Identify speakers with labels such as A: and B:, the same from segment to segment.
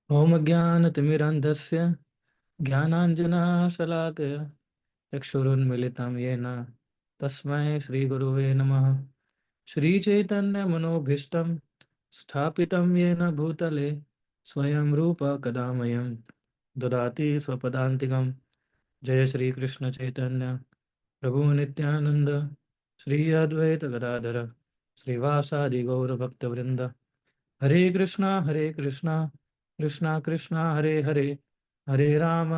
A: ओम अज्ञानतिमिरान्धस्य ज्ञानाञ्जनशलाकया चक्षुरुन्मिलितं येन तस्मै श्रीगुरुवे नमः। श्रीचैतन्यमनोभीष्टं स्थापितं येन भूतले स्वयं रूप कदा मह्यं ददाति स्वपदान्तिकं। जय श्री कृष्ण चैतन्य प्रभु नित्यानंद श्री अद्वैत गदाधर श्रीवासादि गौर भक्तवृंद। हरे कृष्णा कृष्णा कृष्णा हरे हरे, हरे राम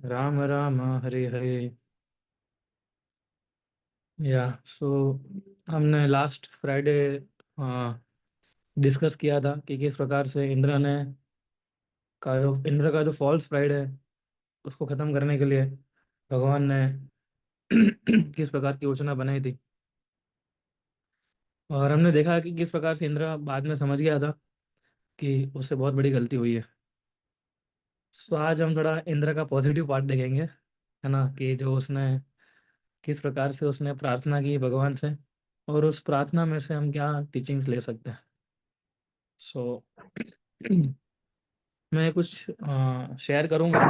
A: राम राम हरे हरे। या सो हमने लास्ट फ्राइडे डिस्कस किया था कि किस प्रकार से इंद्र का जो फॉल्स प्राइड है उसको ख़त्म करने के लिए भगवान ने किस प्रकार की योजना बनाई थी। और हमने देखा कि किस प्रकार से इंद्र बाद में समझ गया था कि उससे बहुत बड़ी गलती हुई है। सो आज हम थोड़ा इंद्र का पॉजिटिव पार्ट देखेंगे, है ना, कि जो उसने किस प्रकार से उसने प्रार्थना की भगवान से और उस प्रार्थना में से हम क्या टीचिंग्स ले सकते हैं। सो मैं कुछ शेयर करूँगा,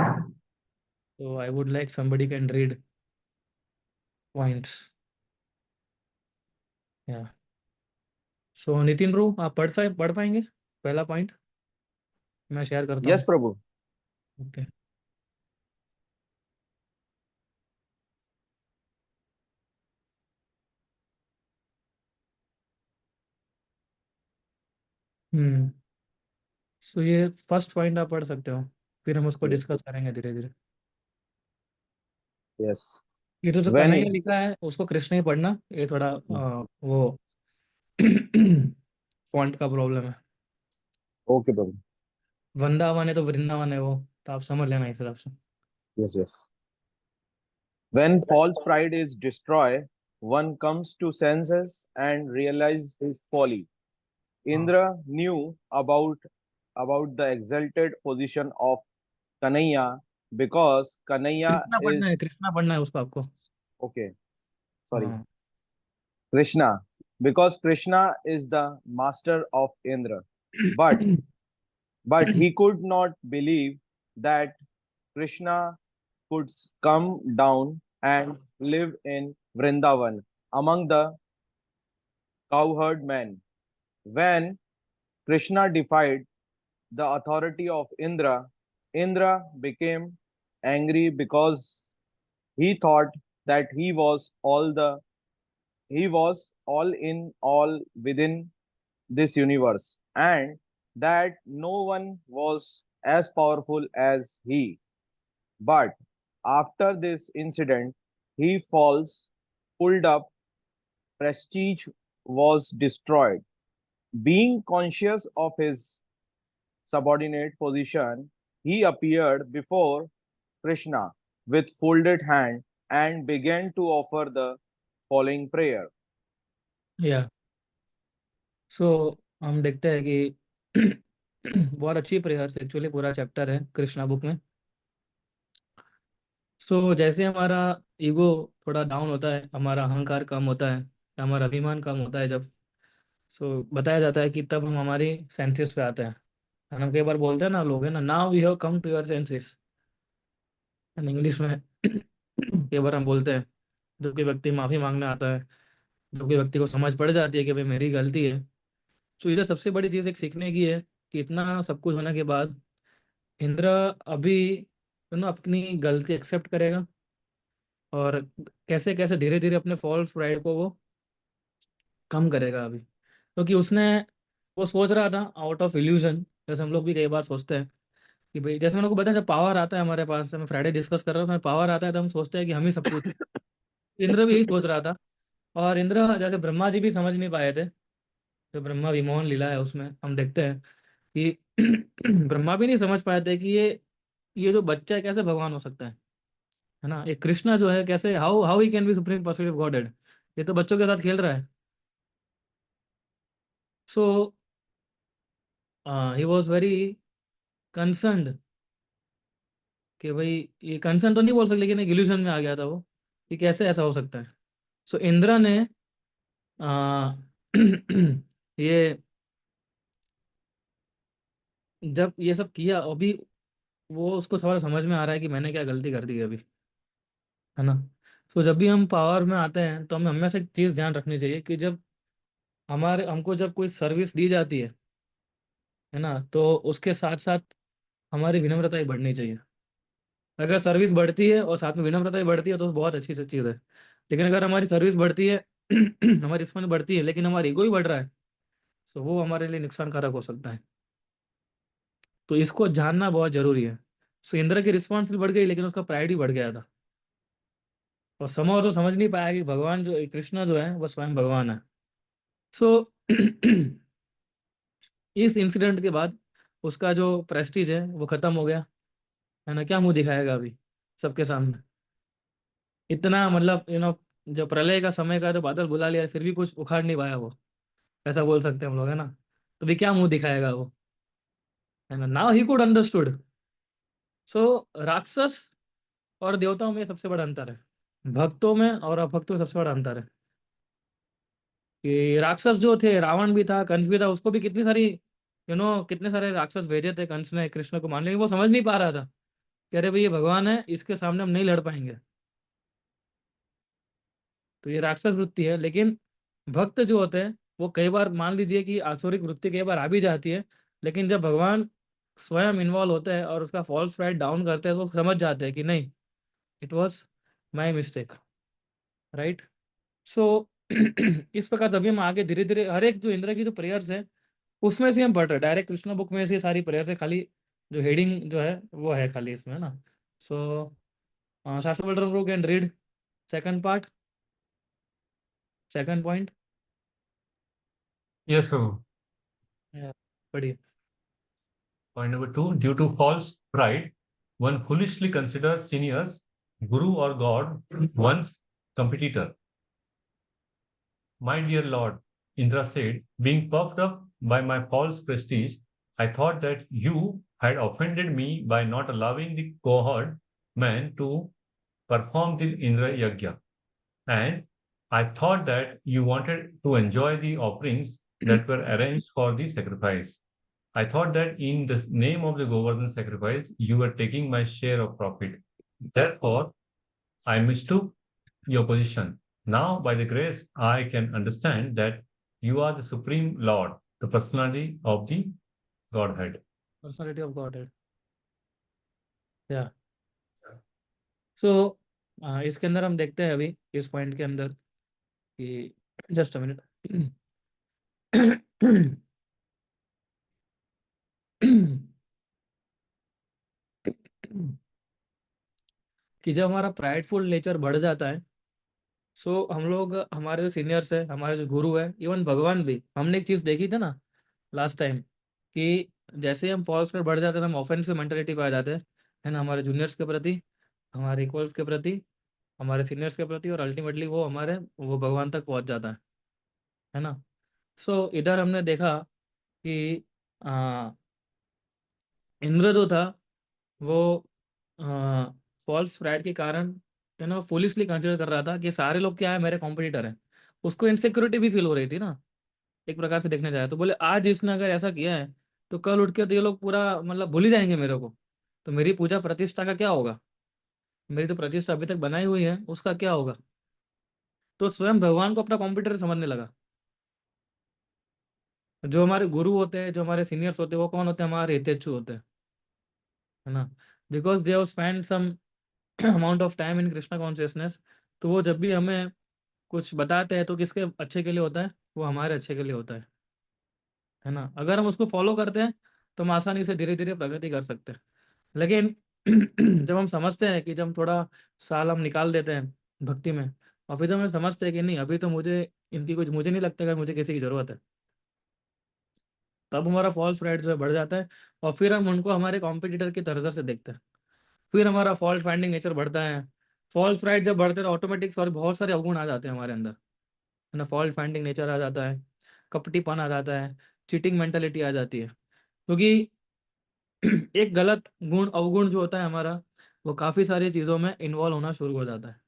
A: तो I would like somebody can read points. या सो नितिन ब्रो, आप पढ़ पाएंगे पहला पॉइंट? मैं शेयर करता
B: यस
A: हूँ।
B: प्रभु।
A: ओके। हम्म। सो ये फर्स्ट पॉइंट आप पढ़ सकते हो, फिर हम उसको डिस्कस करेंगे धीरे धीरे।
B: यस।
A: ये तो जो
B: व्हेन
A: कन्हैया लिखा है उसको कृष्ण ही पढ़ना, ये थोड़ा वो फॉन्ट का प्रॉब्लम है।
B: ओके प्रभु।
A: वृंदावन है तो वृंदावन है वो, तो आप समझ लेना इस हिसाब से।
B: Yes yes. When false pride is destroyed, one comes to senses and realize his folly.
A: हाँ,
B: Indra knew about the exalted position of Kanaya because Kanaya is
A: Krishna पढ़ना है उसको आपको।
B: okay. Sorry,
A: हाँ।
B: Krishna, because Krishna is the master of Indra, but he could not believe that Krishna could come down and live in Vrindavan among the cowherd men. When Krishna defied the authority of Indra, Indra became angry because he thought that he was all in all within this universe and that no one was as powerful as he. But after this incident, he falls pulled up, prestige was destroyed. Being conscious of his subordinate position, he appeared before Krishna with folded hand and began to offer the following prayer.
A: या सो हम देखते हैं कि बहुत अच्छी prayers, actually पूरा chapter है Krishna book में। सो जैसे हमारा ईगो थोड़ा डाउन होता है, हमारा अहंकार कम होता है, हमारा अभिमान कम होता है जब, सो बताया जाता है कि तब हम हमारी सेंसेस पे आते हैं। हम कई बार बोलते हैं ना, लोग है ना, now you have come to your senses, and English में कई बार हम बोलते हैं। जब कोई व्यक्ति माफ़ी मांगने आता है, जब कोई व्यक्ति को समझ पड़ जाती है कि भाई मेरी गलती है, तो इधर सबसे बड़ी चीज़ एक सीखने की है कि इतना सब कुछ होने के बाद इंद्र अभी अपनी गलती एक्सेप्ट करेगा और कैसे कैसे धीरे धीरे अपने फॉल्स प्राइड को वो कम करेगा अभी, क्योंकि उसने वो सोच रहा था आउट ऑफ इल्यूजन, जैसे हम लोग भी कई बार सोचते हैं कि भाई, जैसे मैंने को बताया, जब पावर आता है हमारे पास, मैं फ्राइडे डिस्कस कर रहा था, पावर आता है तो हम सोचते हैं कि हम ही सब कुछ। इंद्र भी यही सोच रहा था। और इंद्र जैसे ब्रह्मा जी भी समझ नहीं पाए थे, जो ब्रह्मा विमोहन लीला है उसमें हम देखते हैं कि ब्रह्मा भी नहीं समझ पाए थे कि ये जो बच्चा है कैसे भगवान हो सकता है ना, ये कृष्णा जो है कैसे, how how he can be supreme personality of God, ये तो बच्चों के साथ खेल रहा है। सो ही वॉज वेरी कंसर्न्ड कि भाई, ये कंसर्न तो नहीं बोल सकते, लेकिन एक इल्यूजन में आ गया था वो कि कैसे ऐसा हो सकता है। सो इंद्रा ने ये जब ये सब किया अभी, वो उसको सवाल समझ में आ रहा है कि मैंने क्या गलती कर दी है अभी, है ना। तो जब भी हम पावर में आते हैं तो हमें हमेशा एक चीज़ ध्यान रखनी चाहिए कि जब हमारे हमको जब कोई सर्विस दी जाती है ना, तो उसके साथ साथ हमारी विनम्रता ही बढ़नी चाहिए। अगर सर्विस बढ़ती है और साथ में विनम्रता ही बढ़ती है तो बहुत अच्छी चीज़ है। लेकिन अगर हमारी सर्विस बढ़ती है हमारी रिस्पॉन्स बढ़ती है लेकिन हमारा ईगो ही बढ़ रहा है, तो वो हमारे लिए नुकसानकारक हो सकता है। तो इसको जानना बहुत जरूरी है। सो इंद्र की रिस्पॉन्स भी बढ़ गई लेकिन उसका प्राइड भी बढ़ गया था। और समझ तो समझ नहीं पाया कि भगवान जो कृष्ण जो है वो स्वयं भगवान है। सो इस इंसिडेंट के बाद उसका जो प्रेस्टीज है वो खत्म हो गया, है ना। क्या मुंह दिखाएगा अभी सबके सामने, इतना मतलब जो प्रलय का समय का जो बादल बुला लिया फिर भी कुछ उखाड़ नहीं पाया वो, ऐसा बोल सकते हैं हम लोग, है ना। तो भी क्या मुंह दिखाएगा वो, है ना। Now he could understood. So राक्षस और देवताओं में सबसे बड़ा अंतर है, भक्तों में और अभक्तों में सबसे बड़ा अंतर है। कि राक्षस जो थे, रावण भी था, कंस भी था, उसको भी कितनी सारी कितने सारे राक्षस भेजे थे कंस ने कृष्ण को मारने, लेकिन वो समझ नहीं पा रहा था कि अरे भाई ये भगवान है, इसके सामने हम नहीं लड़ पाएंगे। तो ये राक्षस वृत्ति है। लेकिन भक्त जो होते हैं वो कई बार मान लीजिए कि आसुरिक वृत्ति कई बार आ भी जाती है, लेकिन जब भगवान स्वयं इन्वॉल्व होते हैं और उसका फॉल्स प्राइड डाउन करते हैं तो वो समझ जाते हैं कि नहीं, it was my mistake, right. So इस प्रकार तभी हम आगे धीरे धीरे हर एक जो इंद्र की जो प्रेयर्स है उसमें से हम पढ़ रहे हैं, डायरेक्ट कृष्ण बुक में से सारी प्रेयर्स है, खाली जो हेडिंग जो है वो है खाली इसमें, है ना। सो शास्त्र Balram can read second part, second point.
C: Yes, Prabhu.
A: पढ़िए।
C: Point number two, due to false pride, one foolishly considers seniors, guru or God, one's competitor. My dear Lord, Indra said, being puffed up by my false prestige, I thought that you had offended me by not allowing the cohort man to perform the Indra Yagya. And I thought that you wanted to enjoy the offerings that were arranged for the sacrifice. I thought that in the name of the Govardhan sacrifice, you were taking my share of profit. Therefore, I mistook your position. Now, by the grace, I can understand that you are the Supreme Lord, the personality of the Godhead.
A: Personality of God है, या। सो इसके अंदर हम देखते हैं अभी इस point के अंदर कि जस्ट अ मिनट कि जब हमारा प्राइडफुल नेचर बढ़ जाता है, सो हम लोग हमारे जो सीनियर्स है, हमारे जो गुरु है, इवन भगवान भी, हमने एक चीज़ देखी थी ना लास्ट टाइम कि जैसे ही हम फॉल्स पर बढ़ जाते हैं तो हम ऑफेंसिव मेंटेलिटी पे आ जाते हैं, है ना, हमारे जूनियर्स के प्रति, हमारे इक्वल्स के प्रति, हमारे सीनियर्स के प्रति, और अल्टीमेटली वो भगवान तक पहुंच जाता है ना। सो इधर हमने देखा कि इंद्र जो था वो फॉल्स प्राइड के कारण फुलिशली कंसिडर कर रहा था कि सारे लोग क्या है, मेरे कॉम्पिटिटर हैं। उसको इनसिक्योरिटी भी फील हो रही थी ना, एक प्रकार से देखने जाए तो। बोले आज इसने अगर ऐसा किया है तो कल उठ के तो ये लोग पूरा मतलब भूल ही जाएंगे मेरे को, तो मेरी पूजा प्रतिष्ठा का क्या होगा, मेरी जो प्रतिष्ठा अभी तक बनाई हुई है उसका क्या होगा। तो स्वयं भगवान को अपना कॉम्पिटिटर समझने लगा। जो हमारे गुरु होते हैं, जो हमारे सीनियर्स होते हैं, वो कौन होते हैं, हमारे हितेच्छु होते हैं, है ना। Because they have spend some amount of time in Krishna consciousness. तो वो जब भी हमें कुछ बताते हैं तो किसके अच्छे के लिए होता है, वो हमारे अच्छे के लिए होता है ना। अगर हम उसको फॉलो करते हैं तो हम आसानी से धीरे धीरे प्रगति कर सकते हैं। लेकिन जब हम समझते हैं कि जब हम थोड़ा साल हम निकाल देते हैं भक्ति में, और फिर जब हम समझते हैं कि नहीं अभी तो मुझे नहीं लगता कि मुझे किसी की ज़रूरत है, तब हमारा फॉल्स प्राइड जो है बढ़ जाता है। और फिर हम उनको हमारे कॉम्पिटिटर की नज़र से देखते हैं, फिर हमारा फॉल्ट फाइंडिंग नेचर बढ़ता है। फॉल्स प्राइड जब बढ़ते हैं तो ऑटोमेटिक और बहुत सारे अवगुण आ जाते हैं हमारे अंदर, है ना। फॉल्ट फाइंडिंग नेचर आ जाता है, कपटीपन आ जाता है, चीटिंग मेंटालिटी आ जाती है। क्योंकि एक गलत गुण अवगुण जो होता है हमारा, वो काफ़ी सारी चीज़ों में इन्वॉल्व होना शुरू हो जाता है।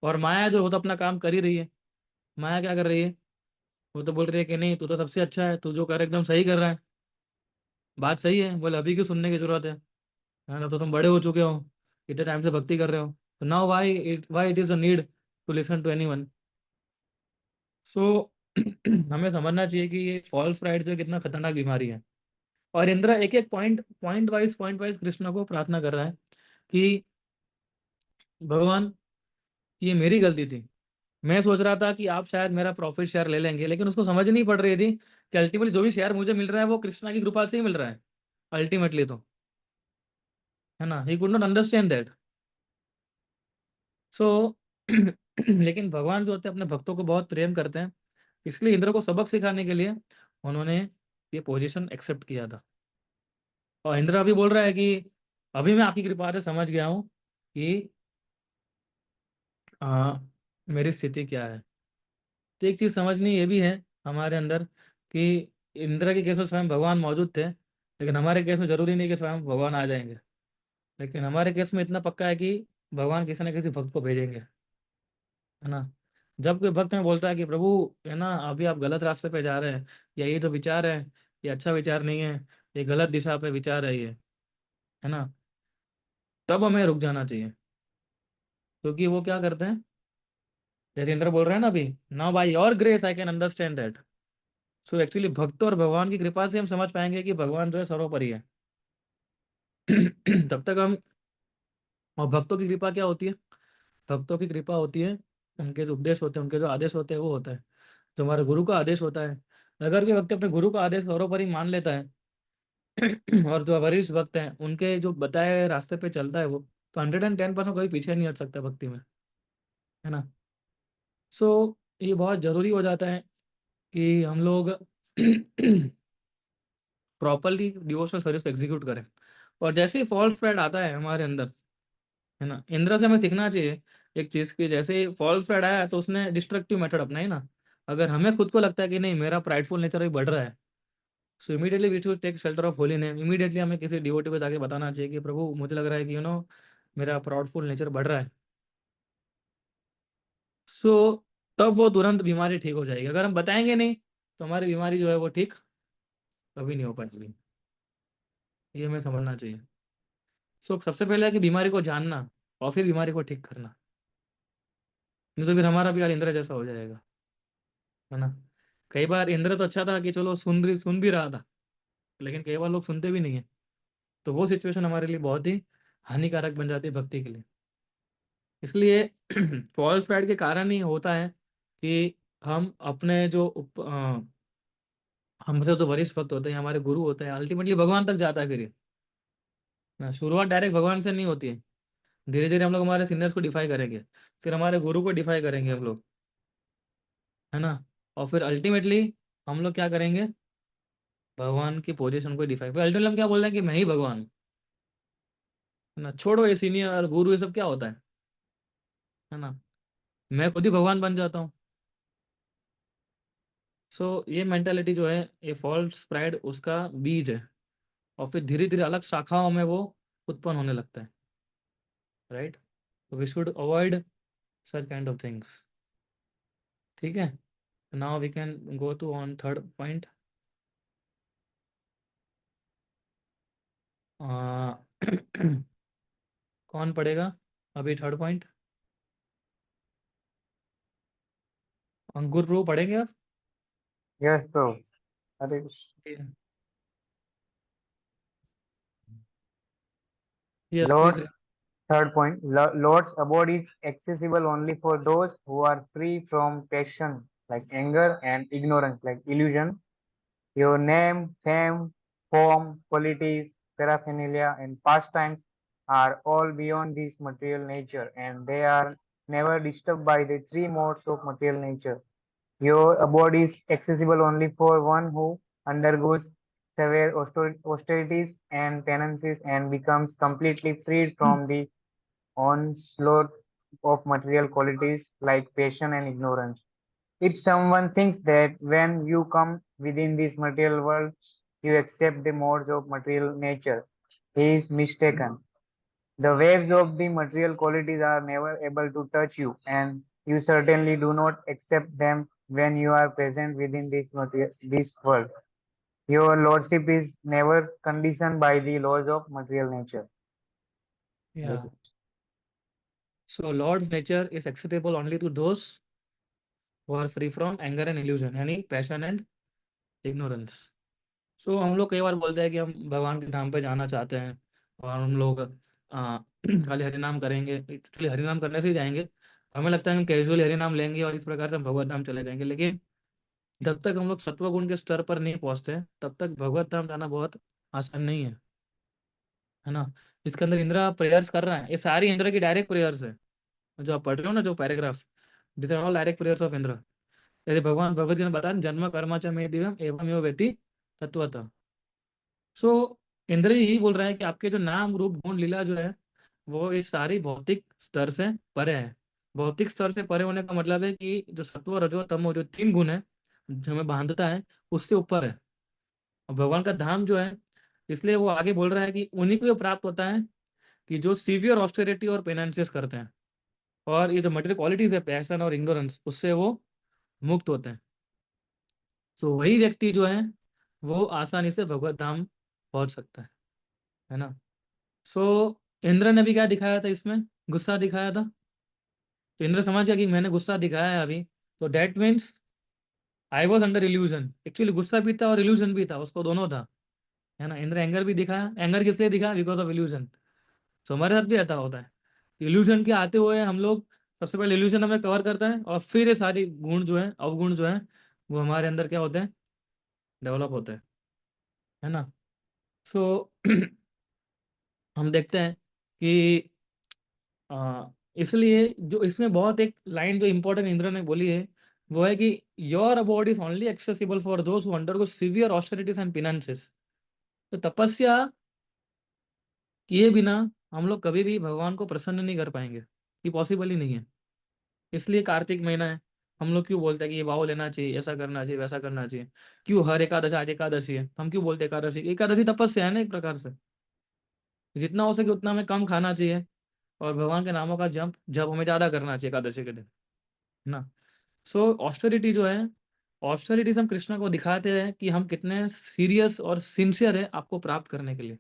A: और माया जो होता अपना काम कर ही रही है। माया क्या कर रही है, वो तो बोल रही है कि नहीं, तू तो सबसे अच्छा है, तू जो कर एकदम सही कर रहा है, बात सही है। बोले अभी क्यों सुनने की जरूरत है ना, तो तुम बड़े हो चुके हो, इतने टाइम से भक्ति कर रहे हो, तो now why it is a need to listen to anyone. So हमें समझना चाहिए कि ये फॉल्स प्राइड जो है कितना खतरनाक बीमारी है। और इंद्र एक एक पॉइंट वाइज कृष्ण को प्रार्थना कर रहा है कि भगवान, ये मेरी गलती थी। मैं सोच रहा था कि आप शायद मेरा प्रॉफिट शेयर ले लेंगे, लेकिन उसको समझ नहीं पड़ रही थी कि अल्टीमेटली जो भी शेयर मुझे मिल रहा है वो कृष्णा की कृपा से ही मिल रहा है अल्टीमेटली, तो है ना, he could not understand that. So लेकिन भगवान जो होते हैं अपने भक्तों को बहुत प्रेम करते हैं, इसलिए इंद्र को सबक सिखाने के लिए उन्होंने ये पोजीशन एक्सेप्ट किया था। और इंद्र अभी बोल रहा है कि अभी मैं आपकी कृपा से समझ गया हूँ कि मेरी स्थिति क्या है। तो एक चीज़ समझनी ये भी है हमारे अंदर कि इंद्र के केस में स्वयं भगवान मौजूद थे, लेकिन हमारे केस में जरूरी नहीं कि स्वयं भगवान आ जाएंगे। लेकिन हमारे केस में इतना पक्का है कि भगवान किसी न किसी भक्त को भेजेंगे, है ना। जब कोई भक्त में बोलता है कि प्रभु, है ना, अभी आप गलत रास्ते पे जा रहे हैं, या ये जो विचार है ये अच्छा विचार नहीं है, ये गलत दिशा पे विचार है ये, है ना, तब हमें रुक जाना चाहिए। क्योंकि वो क्या करते हैं, जैसे इंद्र बोल रहे हैं ना अभी, now by your grace I can understand that. So actually भक्त और भगवान की कृपा से हम समझ पाएंगे कि भगवान जो है सर्वोपरि है। तब तक हम, और भक्तों की कृपा क्या होती है, भक्तों की कृपा होती है उनके जो उपदेश होते हैं, उनके जो आदेश होते हैं वो होता है, जो हमारे गुरु का आदेश होता है। अगर कोई व्यक्ति अपने गुरु का आदेश सर्वोपरि मान लेता है और जो वरिष्ठ भक्त हैं उनके जो बताए रास्ते पे चलता है वो, तो 110% कोई पीछे नहीं हट सकता भक्ति में, है ना। सो ये बहुत ज़रूरी हो जाता है कि हम लोग प्रॉपरली डिवोशनल सर्विस को एग्जीक्यूट करें। और जैसे ही फॉल्स प्राइड आता है हमारे अंदर, है ना, इंद्र से हमें सीखना चाहिए एक चीज़ की, जैसे फॉल्स प्राइड आया तो उसने डिस्ट्रक्टिव मेथड अपनाई ना। अगर हमें खुद को लगता है कि नहीं मेरा प्राइडफुल नेचर भी बढ़ रहा है, so immediately we should take shelter of holy name. Immediately हमें किसी डिवोटी को जाके बताना चाहिए कि प्रभु मुझे लग रहा है कि मेरा प्राउडफुल नेचर बढ़ रहा है। सो तब वो तुरंत बीमारी ठीक हो जाएगी। अगर हम बताएंगे नहीं तो हमारी बीमारी जो है वो ठीक कभी नहीं हो पाएगी। ये हमें समझना चाहिए। सो सबसे पहले है कि बीमारी को जानना और फिर बीमारी को ठीक करना, नहीं तो फिर हमारा भी हाल इंद्र जैसा हो जाएगा, है ना। कई बार इंद्र तो अच्छा था कि चलो सुन भी रहा था, लेकिन कई बार लोग सुनते भी नहीं है, तो वो सिचुएशन हमारे लिए बहुत ही हानिकारक बन जाती है भक्ति के लिए। इसलिए फॉल्स प्राइड के कारण ही होता है कि हम अपने जो हमसे जो वरिष्ठ भक्त होते हैं, हमारे गुरु होते हैं, अल्टीमेटली भगवान तक जाता है फिर ये ना। शुरुआत डायरेक्ट भगवान से नहीं होती है, धीरे धीरे हम लोग हमारे सीनियर्स को डिफाई करेंगे, फिर हमारे गुरु को डिफाई करेंगे हम लोग, है ना। और फिर अल्टीमेटली हम लोग क्या करेंगे, भगवान की पोजीशन को डिफाई, फिर अल्टीमेटली हम क्या बोल रहे हैं कि मैं ही भगवान हूँ, है ना। छोड़ो ये सीनियर गुरु ये सब क्या होता है ना, मैं खुद ही भगवान बन जाता हूँ। सो ये मेंटालिटी जो है, ये फॉल्स प्राइड उसका बीज है, और फिर धीरे धीरे अलग शाखाओं में वो उत्पन्न होने लगता है, right. We should avoid such kind of things. ठीक है, now we can go to on third point. कौन पढ़ेगा अभी थर्ड पॉइंट? अंकुर प्रो पढ़ेंगे आप?
D: Yes, bro. Hare
A: yes please.
D: Lord's third point. Lord's abode is accessible only for those who are free from passion, like anger and ignorance, like illusion. Your name, fame, form, qualities, paraphernalia, and pastimes are all beyond this material nature, and they are never disturbed by the three modes of material nature. Your abode is accessible only for one who undergoes severe austerities and penances and becomes completely freed from the onslaught of material qualities like passion and ignorance. If someone thinks that when you come within this material world, you accept the modes of material nature, he is mistaken. The waves of the material qualities are never able to touch you, and you certainly do not accept them when you are present within this world. Your lordship is never conditioned by the laws of material nature.
A: Yeah. So Lord's nature is acceptable only to those who are free from anger and illusion, यानी passion and ignorance. सो हम लोग कई बार बोलते हैं कि हम भगवान के धाम पे जाना चाहते हैं और हम लोग खाली हरिनाम करेंगे. एक्चुअली हरिनाम करने से ही जाएंगे. हमें लगता है हम कैजुअली हरिनाम लेंगे और इस प्रकार से हम भगवत धाम चले जाएंगे, लेकिन जब तक हम लोग सत्व गुण के स्तर पर नहीं पहुंचते तब तक भगवत धाम जाना बहुत आसान नहीं है ना. इसके अंदर इंद्र प्रेयर्स कर रहा है, ये सारी इंद्र की डायरेक्ट प्रेयर्स है. जो आप पढ़ रहे हो ना, जो paragraph, this are all direct prayers of Indra. जैसे भगवान भगवत गीता में बता रहे, जन्म कर्मा च मे दिव्यम एवं यो वेति तत्वतः. सो इंद्र यही बोल रहा है कि आपके जो नाम रूप गुण लीला जो है वो इस सारी भौतिक स्तर से परे है. भौतिक स्तर से परे होने का मतलब है कि जो सत्व रजो तमो जो तीन गुण है जो हमें बांधता है उससे ऊपर है. और भगवान का धाम जो है, इसलिए वो आगे बोल रहा है कि उन्हीं को ये प्राप्त होता है कि जो सीवियर ऑस्टेरिटी और पेनेंसेस करते हैं और ये जो मटेरियल क्वालिटीज है पैशन और इग्नोरेंस उससे वो मुक्त होते हैं. सो वही व्यक्ति जो है वो आसानी से भगवत धाम पहुंच सकता है ना. सो इंद्र ने भी क्या दिखाया था इसमें, गुस्सा दिखाया था. तो इंद्र समझ गया कि मैंने गुस्सा दिखाया है अभी, तो that means I was under illusion. Actually गुस्सा भी था और इल्यूजन भी था, उसको दोनों था, है ना. इंद्र एंगर भी दिखाया. एंगर किस लिए दिखा, बिकॉज ऑफ इल्यूजन. तो हमारे साथ भी ऐसा होता है. इल्यूजन के आते हुए हम लोग सबसे पहले इल्यूजन हमें कवर करता है और फिर ये सारी गुण जो है अवगुण जो है वो हमारे अंदर क्या होते हैं, डेवलप होते हैं, है ना. सो हम देखते हैं कि इसलिए जो इसमें बहुत एक लाइन जो इंपॉर्टेंट इंद्र ने बोली है वो है कि your abode is only accessible for those who undergo severe austerities and penances. तो तपस्या किए बिना हम लोग कभी भी भगवान को प्रसन्न नहीं कर पाएंगे, ये पॉसिबल ही नहीं है. इसलिए कार्तिक महीना है, हम लोग क्यों बोलते हैं कि ये भाव लेना चाहिए, ऐसा करना चाहिए, वैसा करना चाहिए. क्यों हर एकादशी, आज एकादशी है, हम क्यों बोलते हैं एकादशी, एकादशी तपस्या है ना एक प्रकार से. जितना हो सके उतना हमें कम खाना चाहिए और भगवान के नामों का जप जप हमें ज़्यादा करना चाहिए एकादशी के दिन, है ना. सो ऑस्टेरिटी जो है, ऑस्टेरिटी हम कृष्ण को दिखाते हैं कि हम कितने सीरियस और सिंसियर है आपको प्राप्त करने के लिए.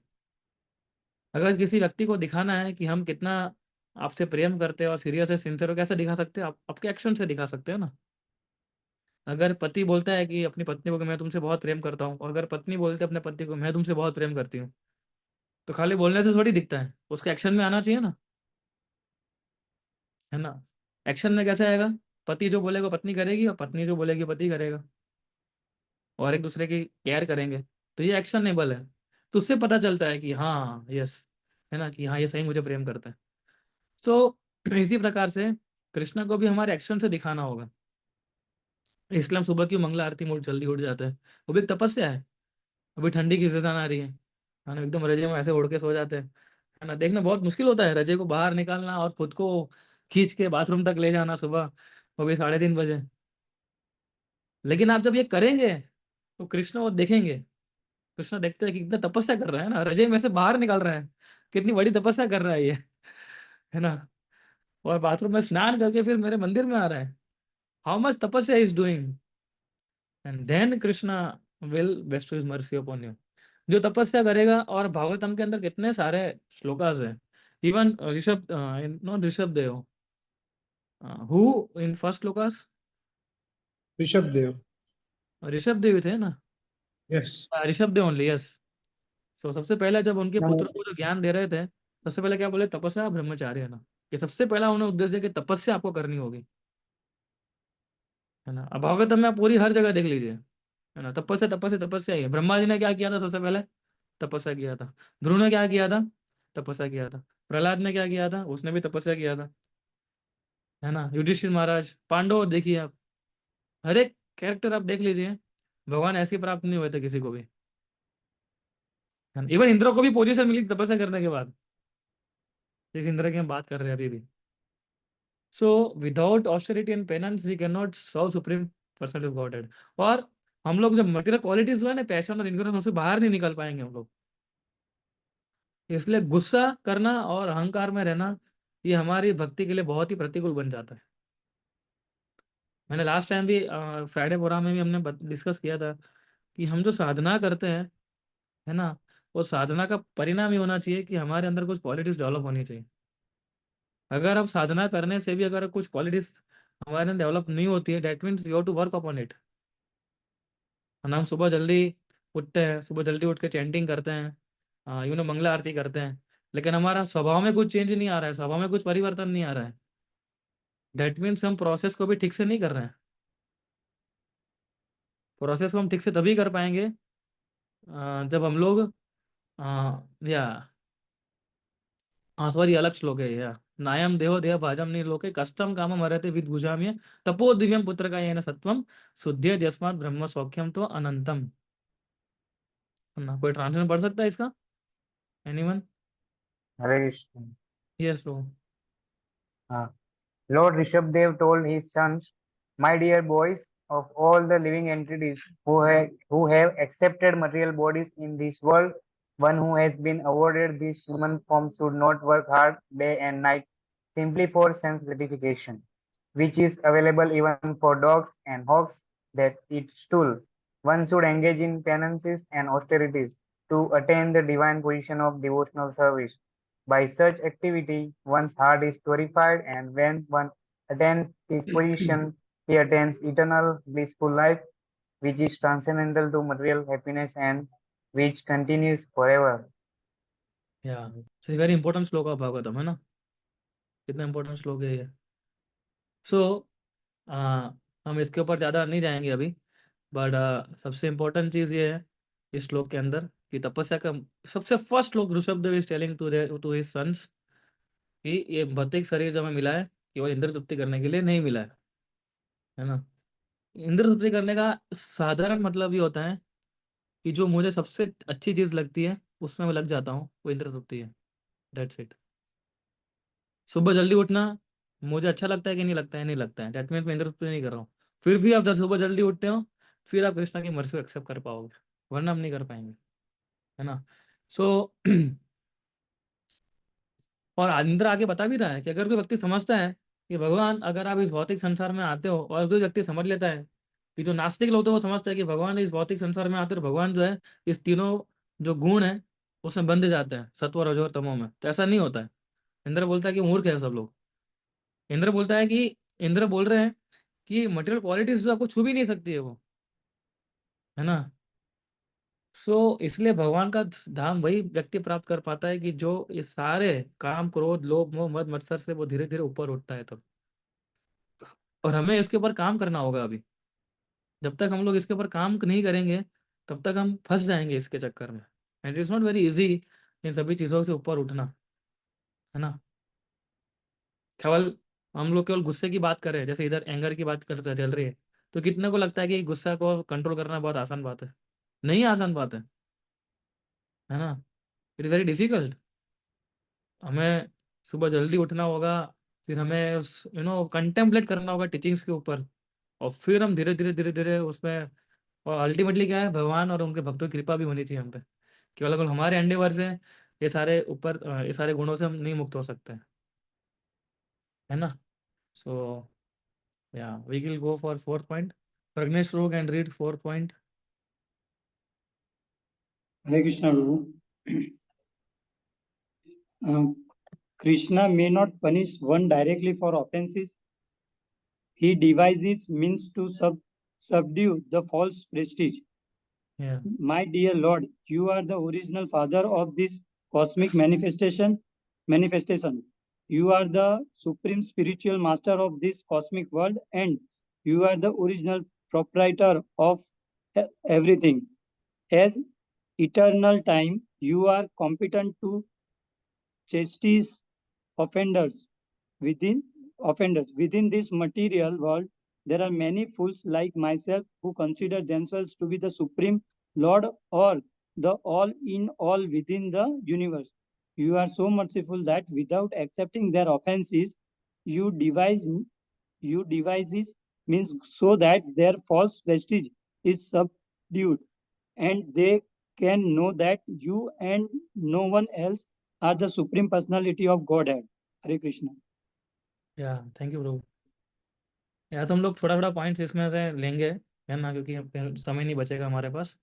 A: अगर किसी व्यक्ति को दिखाना है कि हम कितना आपसे प्रेम करते हैं और सीरियस है, सिंसियर हो, कैसे दिखा सकते हैं, आप आपके एक्शन से दिखा सकते हो ना. अगर पति बोलता है कि अपनी पत्नी को कि मैं तुमसे बहुत प्रेम करता हूँ, और अगर पत्नी बोलते है अपने पति को मैं तुमसे बहुत प्रेम करती हूँ, तो खाली बोलने से थोड़ी दिखता है, उसके एक्शन में आना चाहिए ना, है ना. एक्शन में कैसे आएगा, पति जो बोलेगा पत्नी करेगी और पत्नी जो बोलेगी पति करेगा और एक दूसरे की केयर करेंगे, तो ये एक्शनेबल है. तो उससे पता चलता है कि हाँ यस, है ना, कि हाँ ये सही मुझे प्रेम करता है. तो इसी प्रकार से कृष्णा को भी हमारे एक्शन से दिखाना होगा. इसलिए हम सुबह की मंगला आरती में जल्दी उठ जाते हैं, वो भी एक तपस्या है. अभी ठंडी की सीजन आ रही है ना, एकदम रजे में ऐसे उड़ के सो जाते हैं, है ना. देखना बहुत मुश्किल होता है रजे को बाहर निकालना और खुद को खींच के बाथरूम तक ले जाना सुबह, वो भी 3:30 बजे. लेकिन आप जब ये करेंगे तो कृष्ण वो देखेंगे, कृष्ण देखते हैं कि कितना तपस्या कर रहा है ना, रजे में से बाहर निकाल रहा है, कितनी बड़ी तपस्या कर रहा है ये, है ना. और बाथरूम में स्नान करके फिर मेरे मंदिर में आ रहा है. How much tapasya is doing, and then Krishna will best his mercy upon you. जो तपस्या करेगा. और भागवतम के अंदर कितने सारे श्लोकास है. Even Rishabh, not Rishabh Dev, who in first shlokas,
E: Rishabh Dev.
A: Rishabh Dev थे ना.
E: Yes.
A: Rishabh Dev only, yes. So सबसे पहले जब उनके
D: No,
A: पुत्रों को जो ज्ञान दे रहे थे, सबसे पहले क्या बोले, तपस्या ब्रह्मचार्य, है ना. कि सबसे पहला उन्हें उद्देश्य कि तपस्या आपको करनी होगी, है ना. अब भागवतम में आप पूरी हर जगह देख लीजिए, है ना, तपस्या तपस्या तपस्या ही है. ब्रह्मा जी ने क्या किया था, सबसे पहले तपस्या किया था. ध्रुव ने क्या किया था, तपस्या किया था. प्रहलाद ने क्या किया था, उसने भी तपस्या किया था, है ना. युधिष्ठिर महाराज, पांडव देखिए आप, हर एक कैरेक्टर आप देख लीजिए, भगवान ऐसे प्राप्त नहीं हुए थे किसी को भी, है ना. इवन इंद्र को भी पोजीशन मिली तपस्या करने के बाद, जिस इंद्र की हम बात कर रहे हैं अभी भी. So without austerity and penance we can not serve supreme personal of godhead. और हम लोग जब मटेरियल क्वालिटीज जो है ना, पैशन और इनकम, उससे बाहर नहीं निकल पाएंगे हम लोग. इसलिए गुस्सा करना और अहंकार में रहना ये हमारी भक्ति के लिए बहुत ही प्रतिकूल बन जाता है. मैंने लास्ट टाइम भी फ्राइडे प्रोग्राम में भी हमने डिस्कस किया था कि हम जो साधना करते हैं, है ना, वो साधना का परिणाम ये होना चाहिए कि हमारे अंदर कुछ क्वालिटीज डेवलप होनी चाहिए। अगर अब साधना करने से भी अगर कुछ क्वालिटीज हमारे अंदर डेवलप नहीं होती है, that means you have to work upon it. हम सुबह जल्दी उठते हैं, सुबह जल्दी उठ के चैंटिंग करते हैं, मंगला आरती करते हैं, लेकिन हमारा स्वभाव में कुछ चेंज नहीं आ रहा है, स्वभाव में कुछ परिवर्तन नहीं आ रहा है, डेट मीन्स हम प्रोसेस को भी ठीक से नहीं कर रहे हैं। प्रोसेस को हम ठीक से तभी कर पाएंगे जब हम लोग या सॉरी, अलग श्लोक है या नायम देहो देह भाजम नहीं लोके कष्टम कामम हरते विद भुजाम्य तपो दिव्यम पुत्र का येन सत्वम शुद्धि यस्मात् ब्रह्म सौख्यम तो अनंतम। ना कोई ट्रांसलेशन पढ़ सकता है इसका? Anyone?
D: Hare Krishna.
A: Yes bro.
D: हाँ, Lord Rishabdev told his sons, "My dear boys, of all the living entities who have accepted material bodies in this world, one who has been awarded this human form should not work hard day and night simply for sense gratification, which is available even for dogs and hogs that eat stool. One should engage in penances and austerities to attain the divine position of devotional service. By such activity, one's heart is purified, and when one attains this position, he attains eternal blissful life, which is transcendental to material happiness and which continues forever."
A: या very important श्लोक of Bhagavatam, है ना? कितना important श्लोक है ये। सो हम इसके ऊपर ज़्यादा नहीं जाएंगे अभी, बट सबसे इम्पोर्टेंट चीज़ ये है इस श्लोक के अंदर कि तपस्या का सबसे फर्स्ट श्लोक Rishabhdev is telling to his sons कि ये भौतिक शरीर जो हमें मिला है केवल इंद्र तृप्ति करने के लिए नहीं मिला है ना? इंद्र तृप्ति करने का साधारण मतलब ये होता है कि जो मुझे सबसे अच्छी चीज़ लगती है उसमें मैं लग जाता हूँ, वो इंद्र तृप्ति है। That's it. सुबह जल्दी उठना मुझे अच्छा लगता है कि नहीं लगता है? नहीं लगता है, दैट मीन्स मैं इंद्र तृप्ति नहीं कर रहा हूँ। फिर भी आप जब सुबह जल्दी उठते हो फिर आप कृष्णा की मर्जी को एक्सेप्ट कर पाओगे, वरना हम नहीं कर पाएंगे, है ना? सो और इंद्र आगे बता भी रहा है कि अगर कोई व्यक्ति समझता है कि भगवान, अगर आप इस भौतिक संसार में आते हो, और कोई व्यक्ति समझ लेता है कि जो नास्तिक लोग थे वो समझते हैं कि भगवान इस भौतिक संसार में आते हैं, भगवान जो है इस तीनों जो गुण है उसमें बंध जाते हैं, सत्व रजो और तमो में, तो ऐसा नहीं होता है। इंद्र बोलता है कि मूर्ख है सब लोग। इंद्र बोलता है कि इंद्र बोल रहे हैं कि मटेरियल क्वालिटीज जो आपको छू भी नहीं सकती है वो, है ना? इसलिए भगवान का धाम वही व्यक्ति प्राप्त कर पाता है कि जो ये सारे काम क्रोध लोभ मोह मद मत्सर से वो धीरे धीरे ऊपर उठता है तब। और हमें इसके ऊपर काम करना होगा अभी। जब तक हम लोग इसके ऊपर काम नहीं करेंगे तब तक हम फंस जाएंगे इसके चक्कर में। And it's not very easy in सभी चीज़ों से ऊपर उठना, है ना? केवल हम लोग केवल गुस्से की बात करें, जैसे इधर एंगर की बात करते चल रही है, तो कितने को लगता है कि गुस्सा को कंट्रोल करना बहुत आसान बात है? नहीं आसान बात है ना? It is very difficult. हमें सुबह जल्दी उठना होगा, फिर हमें उस कंटेम्पलेट करना होगा टीचिंग्स के ऊपर, और फिर हम धीरे धीरे उसमें, और अल्टीमेटली क्या है, भगवान और उनके भक्तों की कृपा भी होनी चाहिए हम पे। केवल अगर हमारे एंडेवर से ये सारे गुणों से हम नहीं मुक्त हो सकते हैं, है ना? So yeah we will go for fourth point. Pragyesh रोग and read fourth point.
F: Hare Krishna, Prabhu. Krishna may not punish one directly for offenses. He devises means to subdue the false prestige.
A: Yeah.
F: My dear Lord, you are the original father of this cosmic manifestation. You are the supreme spiritual master of this cosmic world, and you are the original proprietor of everything. As eternal time, you are competent to chastise offenders. Within this material world, there are many fools like myself who consider themselves to be the supreme Lord or the all in all within the universe. You are so merciful that without accepting their offenses, you devises means so that their false prestige is subdued, and they can know that you and no one else are the supreme personality of Godhead. Hare Krishna.
A: Yeah, thank you, bro. या तो हम लोग थोड़ा थोड़ा points इसमें से लेंगे, है ना, क्योंकि फिर समय नहीं बचेगा हमारे पास।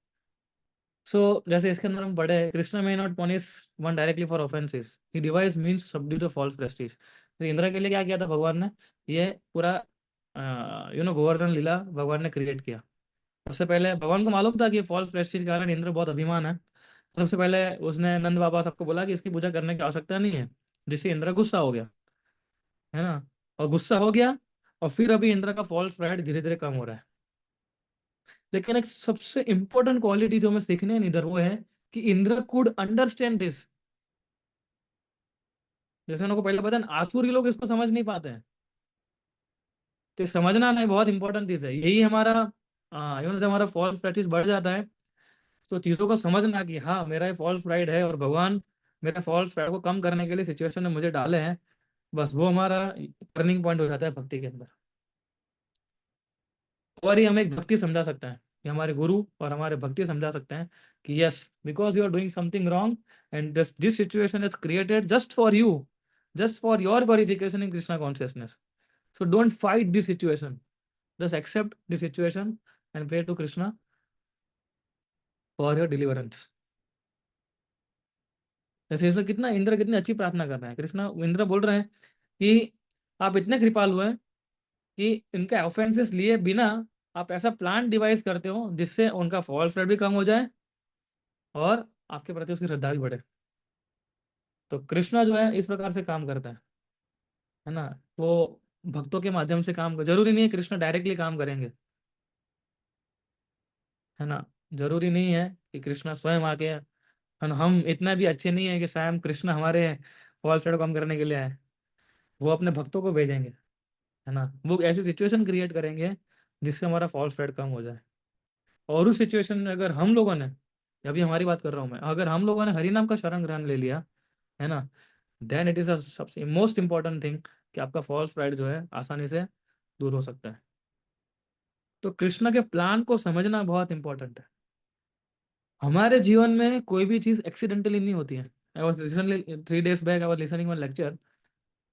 A: सो जैसे इसके अंदर हम पढ़े, Krishna may not punish one directly for offenses, he devise means subdue the false prestige. तो इंद्र के लिए क्या किया था भगवान ने, ये पूरा गोवर्धन लीला भगवान ने क्रिएट किया। सबसे पहले भगवान को मालूम था कि फॉल्स प्रेस्टीज के कारण इंद्र बहुत अभिमान है। सबसे पहले उसने नंद बाबा सबको बोला कि इसकी पूजा करने की आवश्यकता नहीं है, जिससे इंद्र गुस्सा हो गया, है ना। और गुस्सा हो गया, और फिर अभी इंद्र का फॉल्स प्राइड धीरे धीरे कम हो रहा है। लेकिन एक सबसे इंपॉर्टेंट क्वालिटी जो हमें सीखने हैं इधर, वो है कि इंद्र कुड अंडरस्टैंड दिस। जैसे उनको पहले पता है ना, आसुरी लोग इसको समझ नहीं पाते हैं। तो ये समझना नहीं बहुत इंपॉर्टेंट चीज है, यही हमारा जब हमारा फॉल्स प्रैक्टिस बढ़ जाता है, तो चीज़ों को समझना कि हाँ मेरा ये फॉल्स प्राइड है और भगवान मेरे फॉल्स प्राइड को कम करने के लिए सिचुएशन में मुझे डाले हैं, बस वो हमारा टर्निंग पॉइंट हो जाता है भक्ति के अंदर। और ये हमें एक भक्ति समझा सकता है, ये हमारे गुरु और हमारे भक्ति समझा सकते हैं कि yes, because you are doing something wrong and this situation is created just for your purification in Krishna consciousness. So don't fight this situation, just accept this situation and pray to Krishna for your deliverance. जैसे इसमें कितना इंद्र कितनी अच्छी प्रार्थना कर रहे हैं, कृष्णा इंद्र बोल रहे हैं कि आप इतने कृपालु हैं कि इनका ऑफेंसेस लिए बिना आप ऐसा प्लान डिवाइस करते हो जिससे उनका फॉल्स रेट भी कम हो जाए और आपके प्रति उसकी श्रद्धा भी बढ़े। तो कृष्णा जो है इस प्रकार से काम करता है ना। वो भक्तों के माध्यम से काम कर, जरूरी नहीं है कृष्णा डायरेक्टली काम करेंगे, है ना। जरूरी नहीं है कि कृष्णा स्वयं आके, हम इतना भी अच्छे नहीं है कि स्वयं कृष्णा हमारे फॉल्स रेट कम करने के लिए आए। वो अपने भक्तों को भेजेंगे, है ना। वो ऐसी सिचुएशन क्रिएट करेंगे जिससे हमारा फॉल्स रेट कम हो जाए। और उस सिचुएशन में अगर हम लोगों ने, अभी हमारी बात कर रहा हूँ मैं, अगर हम लोगों ने हरि नाम का शरण ग्रहण ले लिया, है ना, देन इट इज अ सबसे मोस्ट इंपॉर्टेंट थिंग कि आपका फॉल्स प्राइड जो है आसानी से दूर हो सकता है। तो कृष्ण के प्लान को समझना बहुत इंपॉर्टेंट है। हमारे जीवन में कोई भी चीज एक्सीडेंटली नहीं होती है। I was recently 3 days back I was listening one lecture,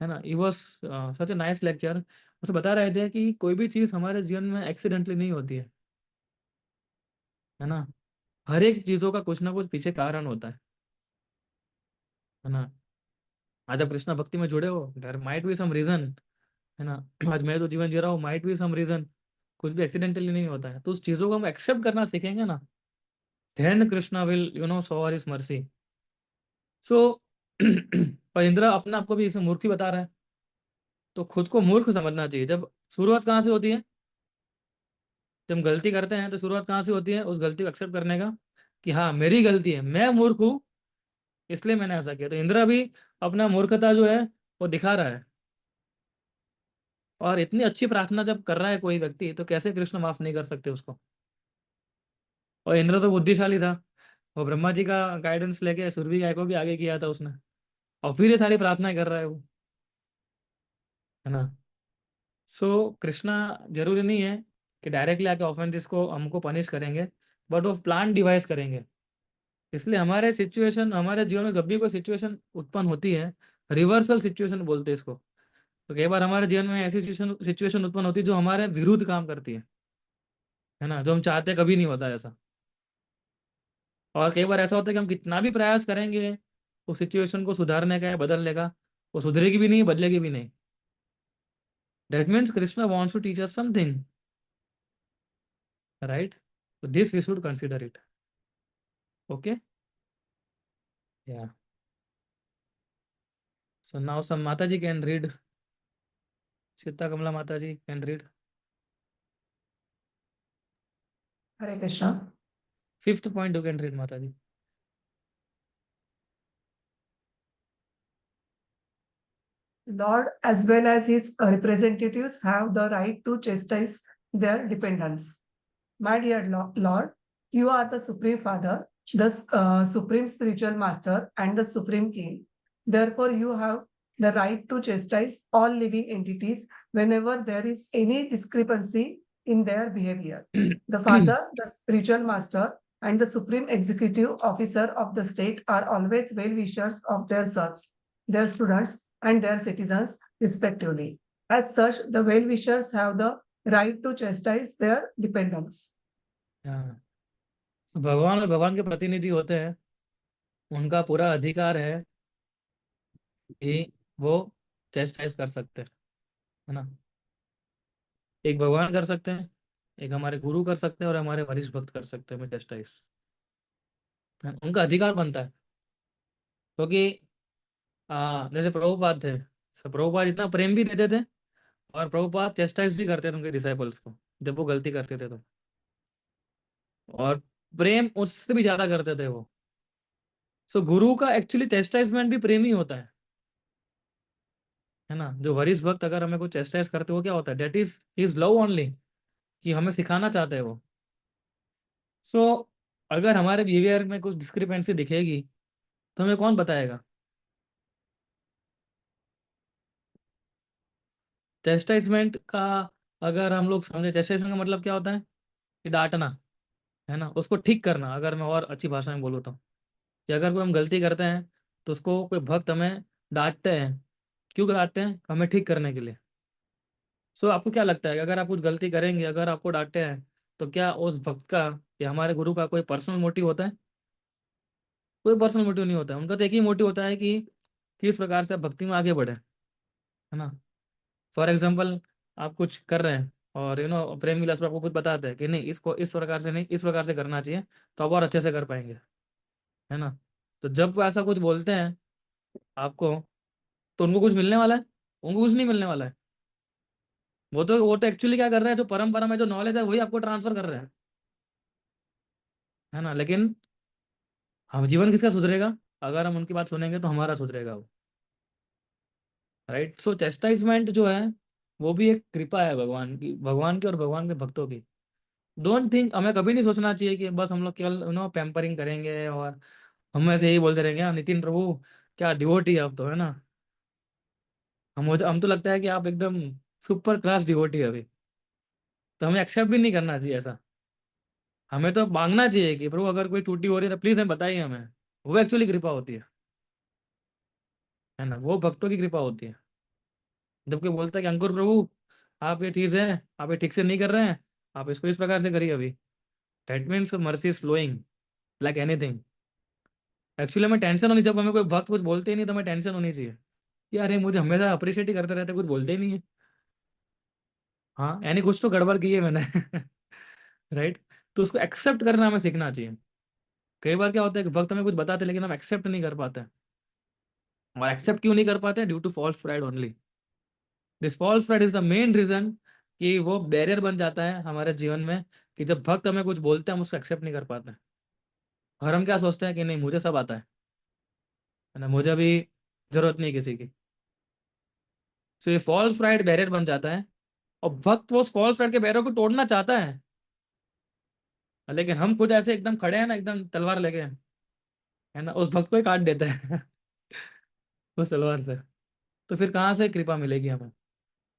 A: है ना, it was such a nice lecture. उसे बता रहे थे कि कोई भी चीज हमारे जीवन में एक्सीडेंटली नहीं होती है ना। हर एक चीजों का कुछ ना कुछ पीछे कारण होता है ना। आज आप कृष्णा भक्ति में जुड़े हो, there might be some reason, है ना। आज मैं जो जीवन जी रहा हूँ, माइट बी सम रीजन, कुछ भी एक्सीडेंटली नहीं होता है। तो उस चीजों को हम एक्सेप्ट करना सीखेंगे ना, then Krishna will show his mercy. So पर इंद्र अपने आप को भी इसमें मूर्ख ही बता रहा है, तो खुद को मूर्ख समझना चाहिए। जब शुरुआत कहाँ से होती है, जब हम गलती करते हैं तो शुरुआत कहाँ से होती है, उस गलती को एक्सेप्ट करने का कि हाँ मेरी गलती है, मैं मूर्ख हूँ, इसलिए मैंने ऐसा किया। तो इंद्र भी अपना मूर्खता जो है वो दिखा रहा है। और इतनी अच्छी प्रार्थना जब कर रहा है कोई व्यक्ति, तो कैसे कृष्ण माफ नहीं कर सकते उसको। और इंद्र तो बुद्धिशाली था, वो ब्रह्मा जी का गाइडेंस लेके सुरभि गाय को भी आगे किया था उसने, और फिर ये सारी प्रार्थनाएं कर रहा है वो, है ना। सो कृष्णा जरूरी नहीं है कि डायरेक्टली आके ऑफेंसेस को हमको पनिश करेंगे, बट वो प्लान डिवाइस करेंगे। इसलिए हमारे सिचुएशन, हमारे जीवन में जब भी कोई सिचुएशन उत्पन्न होती है, रिवर्सल सिचुएशन बोलते हैं इसको। तो कई बार हमारे जीवन में ऐसी सिचुएशन उत्पन्न होती है जो हमारे विरुद्ध काम करती है ना, जो हम चाहते कभी नहीं होता ऐसा। और कई बार ऐसा होता है कि हम कितना भी प्रयास करेंगे उस सिचुएशन को सुधारने का या बदलने का, वो सुधरेगी भी नहीं, बदलेगी भी नहीं। That means Krishna wants to teach us something, right. so this we should consider it. Okay, yeah. So now some Mataji can read, Sita Kamala Mataji can read
G: Hare Krishna.
A: 5th point. You can read, Mataji.
G: Lord as well as his representatives have the right to chastise their dependents. My dear Lord, you are the Supreme Father, the Supreme Spiritual Master, and the Supreme King. Therefore, you have the right to chastise all living entities whenever there is any discrepancy in their behavior. The Father, the Spiritual Master, and the Supreme Executive Officer of the state are always well-wishers of their sons, their students, and their citizens, respectively. As such, the well-wishers have the right to chastise their dependents.
A: हाँ, भगवान और भगवान के प्रतिनिधि होते हैं, उनका पूरा अधिकार है कि वो चेस्टाइज कर सकते हैं, है ना। एक भगवान कर सकते हैं, एक हमारे गुरु कर सकते हैं, और हमारे वरिष्ठ भक्त कर सकते हैं हमें चेस्टाइज, उनका अधिकार बनता है। क्योंकि जैसे प्रभुपाद थे, सब प्रभुपाद इतना प्रेम भी देते थे, और प्रभुपाद चेस्टाइज भी करते थे उनके डिसाइपल्स को जब वो गलती करते थे तो, और प्रेम उससे भी ज्यादा करते थे वो। सो गुरु का एक्चुअली चेस्टाइजमेंट भी प्रेम ही होता है ना। जो वरिष्ठ भक्त अगर हमें कुछ चेस्टाइज करते हो, क्या होता है, that is his love only, कि हमें सिखाना चाहते हैं वो। सो अगर हमारे बिहेवियर में कुछ डिस्क्रिपेंसी दिखेगी तो हमें कौन बताएगा। चेस्टाइजमेंट का अगर हम लोग समझे, चेस्टाइजमेंट का मतलब क्या होता है, कि डांटना, है ना, उसको ठीक करना। अगर मैं और अच्छी भाषा में बोलूँ तो, कि अगर कोई हम गलती करते हैं तो उसको कोई भक्त हमें डांटते हैं, क्यों डांटते हैं, हमें ठीक करने के लिए। सो आपको क्या लगता है कि अगर आप कुछ गलती करेंगे, अगर आपको डांटते हैं, तो क्या उस भक्त का या हमारे गुरु का कोई पर्सनल मोटिव होता है? कोई पर्सनल मोटिव नहीं होता है। उनका तो एक ही मोटिव होता है कि किस प्रकार से आप भक्ति में आगे बढ़े, है ना। फॉर एग्जाम्पल, आप कुछ कर रहे हैं और प्रेम विलास पर आपको कुछ बताते हैं कि नहीं, इसको इस प्रकार से नहीं, इस प्रकार से करना चाहिए, तो आप और अच्छे से कर पाएंगे, है ना। तो जब वो ऐसा कुछ बोलते हैं आपको, तो उनको कुछ मिलने वाला है? उनको कुछ नहीं मिलने वाला है। वो तो एक्चुअली क्या कर रहे हैं, जो परंपरा में जो नॉलेज है वही आपको ट्रांसफर कर रहे हैं, है ना। लेकिन हम जीवन किसका सुधरेगा? अगर हम उनकी बात सुनेंगे तो हमारा सुधरेगा वो, राइट। सो चेस्टाइजमेंट जो है वो भी एक कृपा है भगवान की, भगवान की और भगवान के भक्तों की। डोंट थिंक, हमें कभी नहीं सोचना चाहिए कि बस हम लोग केवल पैम्परिंग करेंगे और हम ऐसे यही बोलते रहेंगे, "हाँ, नितिन प्रभु क्या डिवोटी है आप तो", है ना। हम तो लगता है कि आप एकदम सुपर क्लास डिवोटी है अभी। तो हमें एक्सेप्ट भी नहीं करना चाहिए ऐसा। हमें तो मांगना चाहिए कि प्रभु अगर कोई टूटी हो रही है तो प्लीज हमें बताइए हमें। वो एक्चुअली कृपा होती है ना, वो भक्तों की कृपा होती है। जब कोई बोलता है कि अंकुर प्रभु आप ये चीज़ है, आप ये ठीक से नहीं कर रहे हैं, आप इसको इस प्रकार से करिए अभी, that means mercy is flowing like anything. Actually हमें टेंशन होनी, जब हमें कोई भक्त कुछ बोलते ही नहीं तो हमें टेंशन होनी चाहिए कि अरे मुझे हमेशा अप्रिशिएट ही करते रहते, कुछ बोलते ही नहीं है। हाँ, यानी कुछ तो गड़बड़ की है मैंने राइट। तो उसको एक्सेप्ट करना हमें सीखना चाहिए। कई बार क्या होता है कि भक्त हमें कुछ बताते हैं लेकिन हम एक्सेप्ट नहीं कर पाते हैं। और एक्सेप्ट क्यों नहीं कर पाते? Due to false pride only. This false pride is the main reason, कि वो बैरियर बन जाता है हमारे जीवन में, कि जब भक्त हमें कुछ बोलते हैं हम उसको एक्सेप्ट नहीं कर पाते हैं। और हम क्या सोचते हैं कि नहीं मुझे सब आता है ना, मुझे अभी जरूरत नहीं किसी की। सो ये फॉल्स प्राइड बैरियर बन जाता है, और भक्त वो फॉल्स प्राइड के बैरियर को तोड़ना चाहता है, लेकिन हम खुद ऐसे एकदम खड़े हैं ना, एकदम तलवार लेके, है ना, उस भक्त को ही काट देते हैं उस तलवार से। तो फिर कहाँ से कृपा मिलेगी हमें?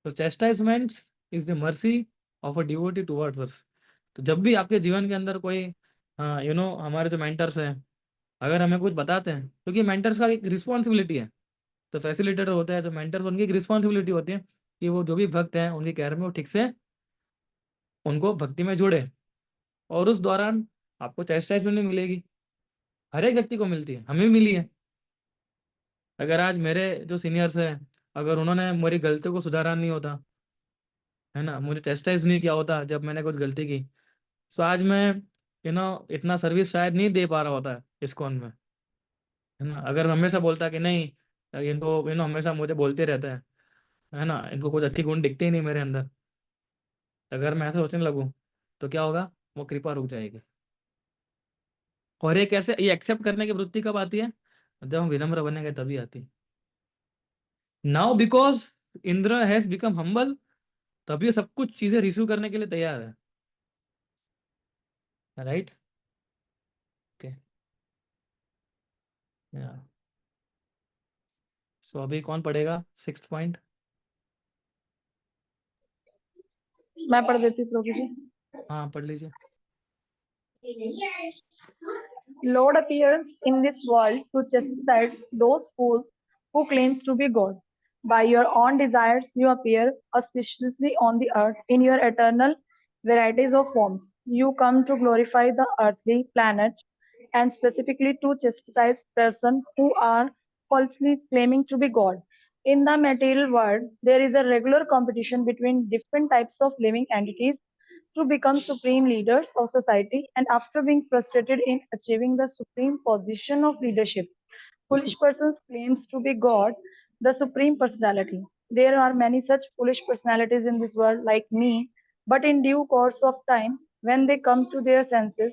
A: तो chastisement is the mercy of a devotee towards us. तो जब भी आपके जीवन के अंदर कोई, हाँ हमारे जो मेंटर्स हैं, अगर हमें कुछ बताते हैं, क्योंकि मेंटर्स का एक रिस्पॉन्सिबिलिटी है। तो फैसिलिटेटर होता है जो मेंटर्स, उनकी एक रिस्पॉन्सिबिलिटी होती है कि वो जो भी भक्त हैं उनके केयर में वो ठीक से उनको भक्ति में जोड़े। और उस दौरान आपको चेस्टाइजमेंट भी मिलेगी, हर एक व्यक्ति को मिलती है, हमें भी मिली है। अगर आज मेरे जो सीनियर्स हैं, अगर उन्होंने मेरी गलतियों को सुधारा नहीं होता, है ना, मुझे चेस्टाइज नहीं किया होता जब मैंने कुछ गलती की, सो आज मैं इतना सर्विस शायद नहीं दे पा रहा होता है इस्कॉन में, है ना। अगर मैं हमेशा बोलता कि नहीं, इनको हमेशा मुझे बोलते रहता है ना, इनको कुछ अच्छी गुण दिखते ही नहीं मेरे अंदर, अगर मैं ऐसे सोचने लगूं तो क्या होगा, वो कृपा रुक जाएगी। और ये कैसे, ये एक्सेप्ट करने की वृत्ति कब आती है? जब हम विनम्र बनेंगे तभी आती है। Now because Indra has become humble, तभी ये सब कुछ चीजें रिसीव करने के लिए तैयार है, राइट। ओके, सो अभी कौन पढ़ेगा 6th पॉइंट?
H: मैं पढ़ देती हूँ प्रभु जी।
A: हाँ, पढ़ लीजिए।
H: Lord appears in this world to chastise those fools who claims to be God. By your own desires, you appear auspiciously on the earth in your eternal varieties of forms. You come to glorify the earthly planet and specifically to chastise persons who are falsely claiming to be God. In the material world, there is a regular competition between different types of living entities to become supreme leaders of society, and after being frustrated in achieving the supreme position of leadership, foolish persons claims to be God, the supreme personality. There are many such foolish personalities in this world like me, but in due course of time, when they come to their senses,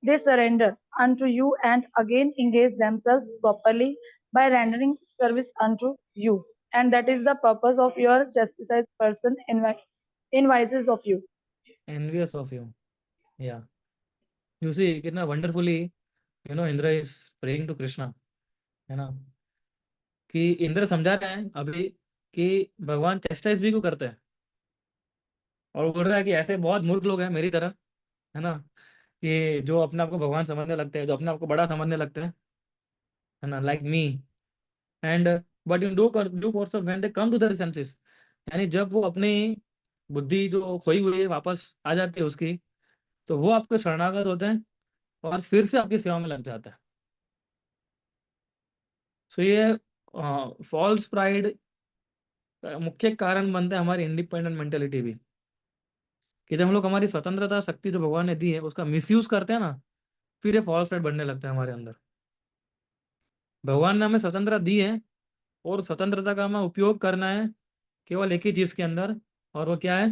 H: they surrender unto you and again engage themselves properly by rendering service unto you. And that is the purpose of your chastised person envises of you.
A: Envious of you. Yeah. You see, कितना wonderfully, Indra is praying to Krishna. है ना, कि इंद्र समझा रहे हैं अभी कि भगवान चेस्टाइज भी क्यों करते हैं, और वो बोल रहा है कि ऐसे बहुत मूर्ख लोग हैं मेरी तरह, है ना, कि जो अपने आप को भगवान समझने लगते हैं, जो अपने आप को बड़ा समझने लगते हैं, है ना, like me. And but in due course of when they come to the senses, यानी जब वो अपनी बुद्धि जो खोई हुई है वापस आ जाती है उसकी, तो वो आपके शरणागत होते हैं और फिर से आपकी सेवा में लग जाता है। सो ये फॉल्स प्राइड मुख्य कारण बनता है हमारी इंडिपेंडेंट मेंटेलिटी भी, कि जब हम लोग हमारी स्वतंत्रता शक्ति जो भगवान ने दी है उसका मिसयूज करते हैं ना, फिर ये फॉल्स प्राइड बढ़ने लगता है हमारे अंदर। भगवान ने हमें स्वतंत्रता दी है और स्वतंत्रता का हमें उपयोग करना है केवल एक ही चीज के अंदर, और वो क्या है,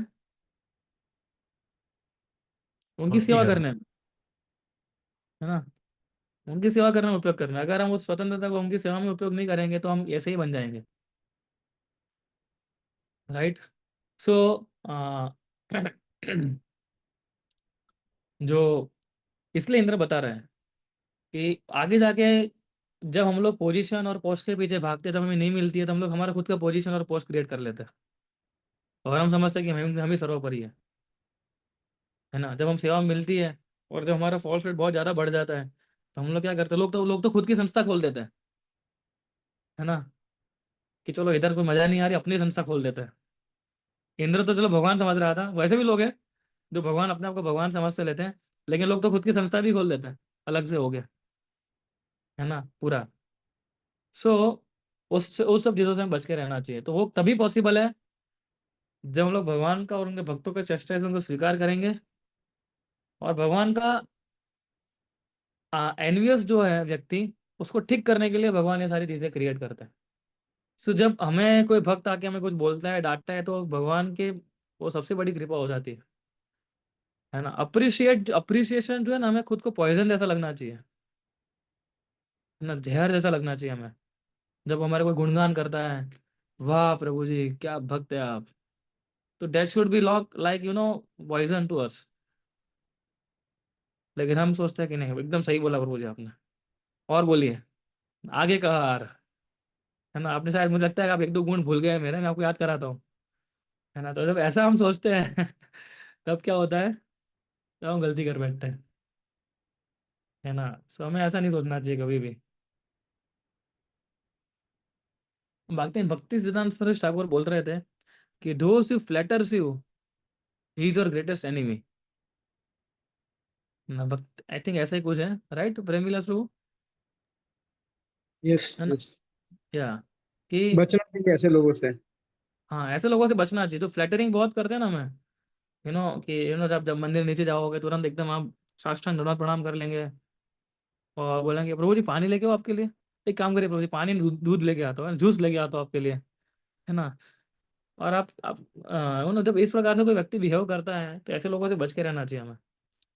A: उनकी
C: भक्ति
A: सेवा
C: करना।
A: करने में, है ना, उनकी सेवा करने में उपयोग करना है। अगर हम उस स्वतंत्रता को उनकी सेवा में उपयोग नहीं करेंगे तो हम ऐसे ही बन जाएंगे, राइट। सो जो इसलिए इंद्र बता रहे हैं कि आगे जाके जब हम लोग पोजीशन और पोस्ट के पीछे भागते हैं, जब हमें नहीं मिलती है, तो हम लोग हमारा खुद का पोजीशन और पोस्ट क्रिएट कर लेते हैं और हम समझते हैं कि हम ही सर्वोपरि है ना। जब हम सेवा में मिलती है और जब हमारा फॉल्स रेट बहुत ज़्यादा बढ़ जाता है, तो हम लोग क्या करते हैं, लोग तो खुद की संस्था खोल देते हैं, है ना, कि चलो इधर कोई मजा नहीं आ रही, अपनी संस्था खोल देते हैं। इंद्र तो चलो भगवान समझ रहा था, वैसे भी लोग हैं जो भगवान अपने आप को भगवान समझ से लेते हैं, लेकिन लोग तो खुद की संस्था भी खोल देते हैं, अलग से हो गया, है ना, पूरा। सो उस सब चीज़ों से हमें बच के रहना चाहिए। तो वो तभी पॉसिबल है जब हम लोग भगवान का और उनके भक्तों के चेस्टाइजमेंट को स्वीकार करेंगे, और भगवान का एनवियस जो है व्यक्ति, उसको ठीक करने के लिए भगवान ये सारी चीज़ें क्रिएट करते हैं। सो जब हमें कोई भक्त आके हमें कुछ बोलता है, डांटता है, तो भगवान के वो सबसे बड़ी कृपा हो जाती है ना। अप्रिसिएशन जो है ना, हमें खुद को पॉइजन जैसा लगना चाहिए, है ना, जहर जैसा लगना चाहिए हमें। जब हमारे कोई गुणगान करता है, वाह प्रभु जी क्या भक्त है आप, तो that should be like poison to us. लेकिन हम सोचते हैं कि नहीं, एकदम सही बोला प्रभु जी आपने, और बोलिए आगे कहा यार, है ना। आपने शायद, मुझे लगता है कि आप एक दो गुण भूल गए हैं मेरे, मैं आपको याद कराता हूँ, है ना। तो जब ऐसा हम सोचते हैं तब क्या होता है, तब हम गलती कर बैठते हैं, है ना। सो हमें ऐसा नहीं सोचना चाहिए कभी भी। भक्ति सिद्धांत सुरेश ठाकुर बोल रहे थे कि those you flutters you, he is your greatest enemy, ना। भक्त आई थिंक ऐसा ही कुछ है, राइट प्रेमिला प्रभु,
E: यस
A: है ना।
E: यस।
A: या कि
E: बचना चाहिए ऐसे लोगों से।
A: हाँ, ऐसे लोगों से बचना चाहिए जो फ्लैटरिंग बहुत करते हैं ना हमें, कि जब मंदिर नीचे जाओगे तुरंत एकदम आप साष्टांग दंडवत प्रणाम कर लेंगे और बोलेंगे प्रभु जी पानी लेके आओ आपके लिए, एक काम करिए प्रभु जी, पानी दूध लेके आता हूँ, जूस लेके आता हूँ आपके लिए, है ना। और आप जब इस प्रकार से कोई व्यक्ति बिहेव करता है, तो ऐसे लोगों से बच के रहना चाहिए हमें।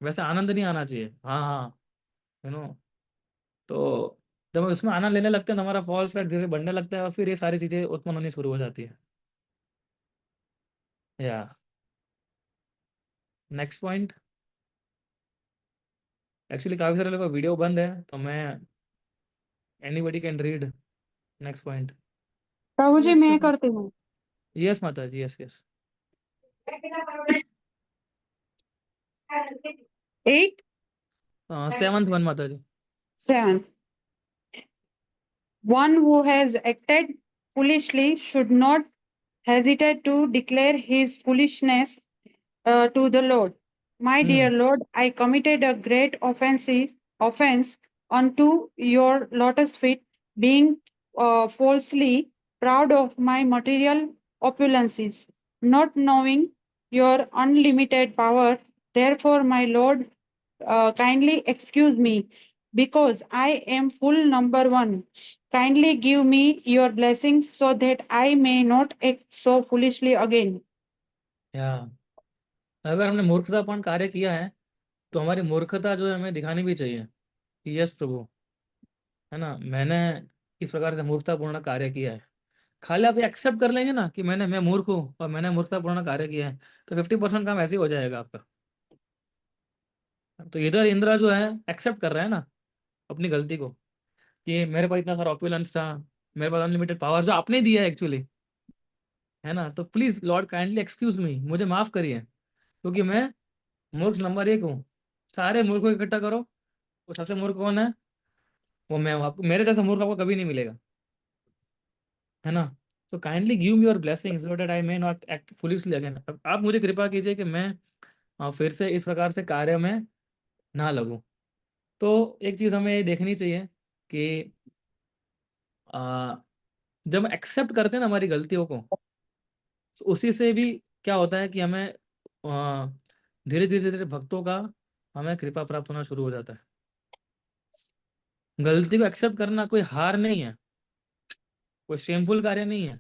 A: वैसे आनंद नहीं आना चाहिए, हाँ हाँ, यू नो। तो जब हम उसमें आनंद लेने लगते हैं तो हमारा फॉल्स प्राइड धीरे बढ़ने लगता है और फिर ये सारी चीज़ें उत्पन्न होनी शुरू हो जाती है। या नेक्स्ट पॉइंट, एक्चुअली काफ़ी सारे लोगों का वीडियो बंद है, तो मैं anybody can read next point.
H: Prabhu ji
G: Yes,
H: मैं
G: Prabhu.
H: करती हूँ।
A: यस माता जी, यस यस।
H: 8,
A: 7th वन माता जी।
H: 7. One who has acted
I: foolishly should not hesitate to declare his foolishness to the Lord. My dear Lord, I committed a great offense unto your lotus feet, being falsely proud of my material opulences, not knowing your unlimited power. Therefore, my Lord, kindly excuse me, because I am full number one. Kindly give me your blessings so that I may not act so foolishly again.
A: या अगर हमने मूर्खतापूर्ण कार्य किया है तो हमारी मूर्खता जो है हमें दिखानी भी चाहिए कि यस प्रभु, है ना, मैंने इस प्रकार से मूर्खतापूर्ण कार्य किया है। खाली आप एक्सेप्ट कर लेंगे ना कि मैं मूर्ख हूँ और मैंने मूर्खतापूर्ण कार्य किया है, तो 50% काम ऐसे ही हो जाएगा आपका। तो इधर इंद्रा जो है एक्सेप्ट कर रहा है ना अपनी गलती को, कि मेरे पास इतना सारा ऑपुलेंस था, मेरे पास अनलिमिटेड पावर जो आपने दिया है एक्चुअली, है ना। तो please Lord kindly excuse me, मुझे माफ करिए, क्योंकि मैं मूर्ख नंबर 1 हूँ। सारे मूर्ख को इकट्ठा करो, वो सबसे मूर्ख कौन है? वो मैं हूँ। आपको मेरे जैसा मूर्ख आपको कभी नहीं मिलेगा, है ना। तो kindly give me your blessings so that I may not act foolishly again. आप मुझे कृपा कीजिए कि मैं फिर से इस प्रकार से कार्य में ना लगूं। तो एक चीज़ हमें ये देखनी चाहिए कि आ, जब हम एक्सेप्ट करते हैं ना हमारी गलतियों को, तो उसी से भी क्या होता है कि हमें धीरे धीरे धीरे भक्तों का हमें कृपा प्राप्त होना शुरू हो जाता है। गलती को एक्सेप्ट करना कोई हार नहीं है, कोई शेमफुल कार्य नहीं है।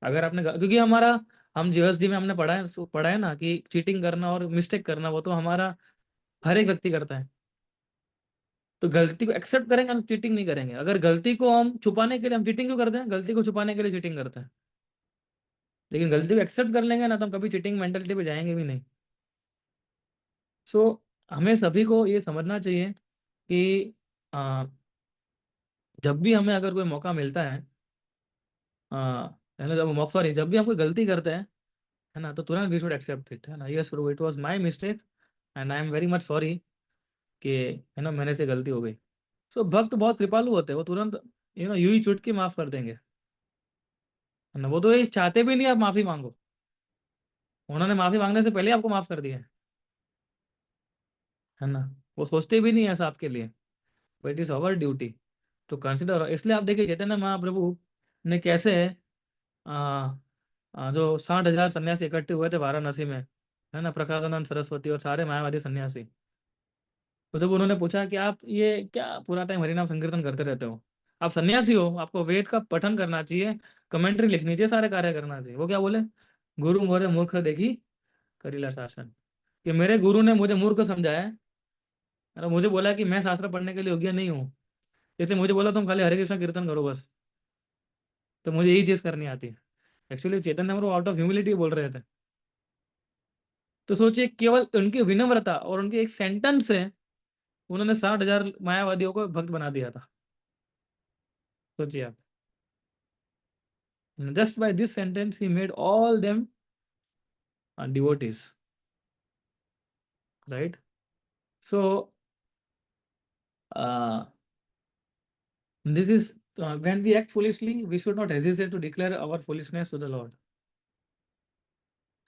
A: अगर आपने क्योंकि हम जीएसडी में हमने पढ़ा है ना कि चीटिंग करना और मिस्टेक करना वो तो हमारा हर एक व्यक्ति करता है। तो गलती को एक्सेप्ट करेंगे, हम चीटिंग नहीं करेंगे। अगर गलती को हम छुपाने के लिए, हम चीटिंग क्यों करते हैं? गलती को छुपाने के लिए चीटिंग करते हैं। लेकिन गलती को एक्सेप्ट कर लेंगे ना तो हम कभी चीटिंग मेंटेलिटी पे जाएंगे भी नहीं। सो हमें सभी को ये समझना चाहिए कि आ, जब भी हमें अगर कोई मौका मिलता है, जब भी हम कोई गलती करते हैं, है ना, तो तुरंत वी शुड एक्सेप्ट इट, है ना। Yes Prabhu, it was my mistake and I am very much sorry कि, है ना, मेरे से गलती हो गई। सो भक्त बहुत कृपालु होते हैं, वो तुरंत यूं ही चुटकी माफ कर देंगे, है ना। वो तो ये चाहते भी नहीं आप माफी मांगो, उन्होंने माफी मांगने से पहले आपको माफ कर दिया है ना। वो सोचते भी नहीं ऐसा आपके लिए, but it is our duty to consider. इसलिए आप देखिए चैतन्य महाप्रभु ने कैसे आ, जो 60,000 सन्यासी इकट्ठे हुए थे वाराणसी में, है ना, प्रकाशानंद सरस्वती और सारे मायावादी सन्यासी। तो जब उन्होंने पूछा कि आप ये क्या पूरा टाइम हरिनाम संकीर्तन करते रहते हो, आप सन्यासी हो, आपको वेद का पठन करना चाहिए, कमेंट्री लिखनी चाहिए, सारे कार्य करना चाहिए। वो क्या बोले? गुरु मोरे मूर्ख देखी करीला शासन। कि मेरे गुरु ने मुझे मूर्ख समझाया है और मुझे बोला कि मैं शास्त्र पढ़ने के लिए योग्य नहीं हूँ, इसलिए मुझे बोला तुम खाली हरे कृष्ण कीर्तन करो बस। तो मुझे यही चीज़ करनी आती है। Actually Chaitanya Mahaprabhu out of humility बोल रहे थे। तो सोचिए केवल उनकी विनम्रता और उनके एक सेंटेंस से उन्होंने 60,000 मायावादियों को भक्त बना दिया था। सोचिए आप, just by this sentence he made all them devotees, right? So this is when we act foolishly, we should not hesitate to declare our foolishness to the Lord,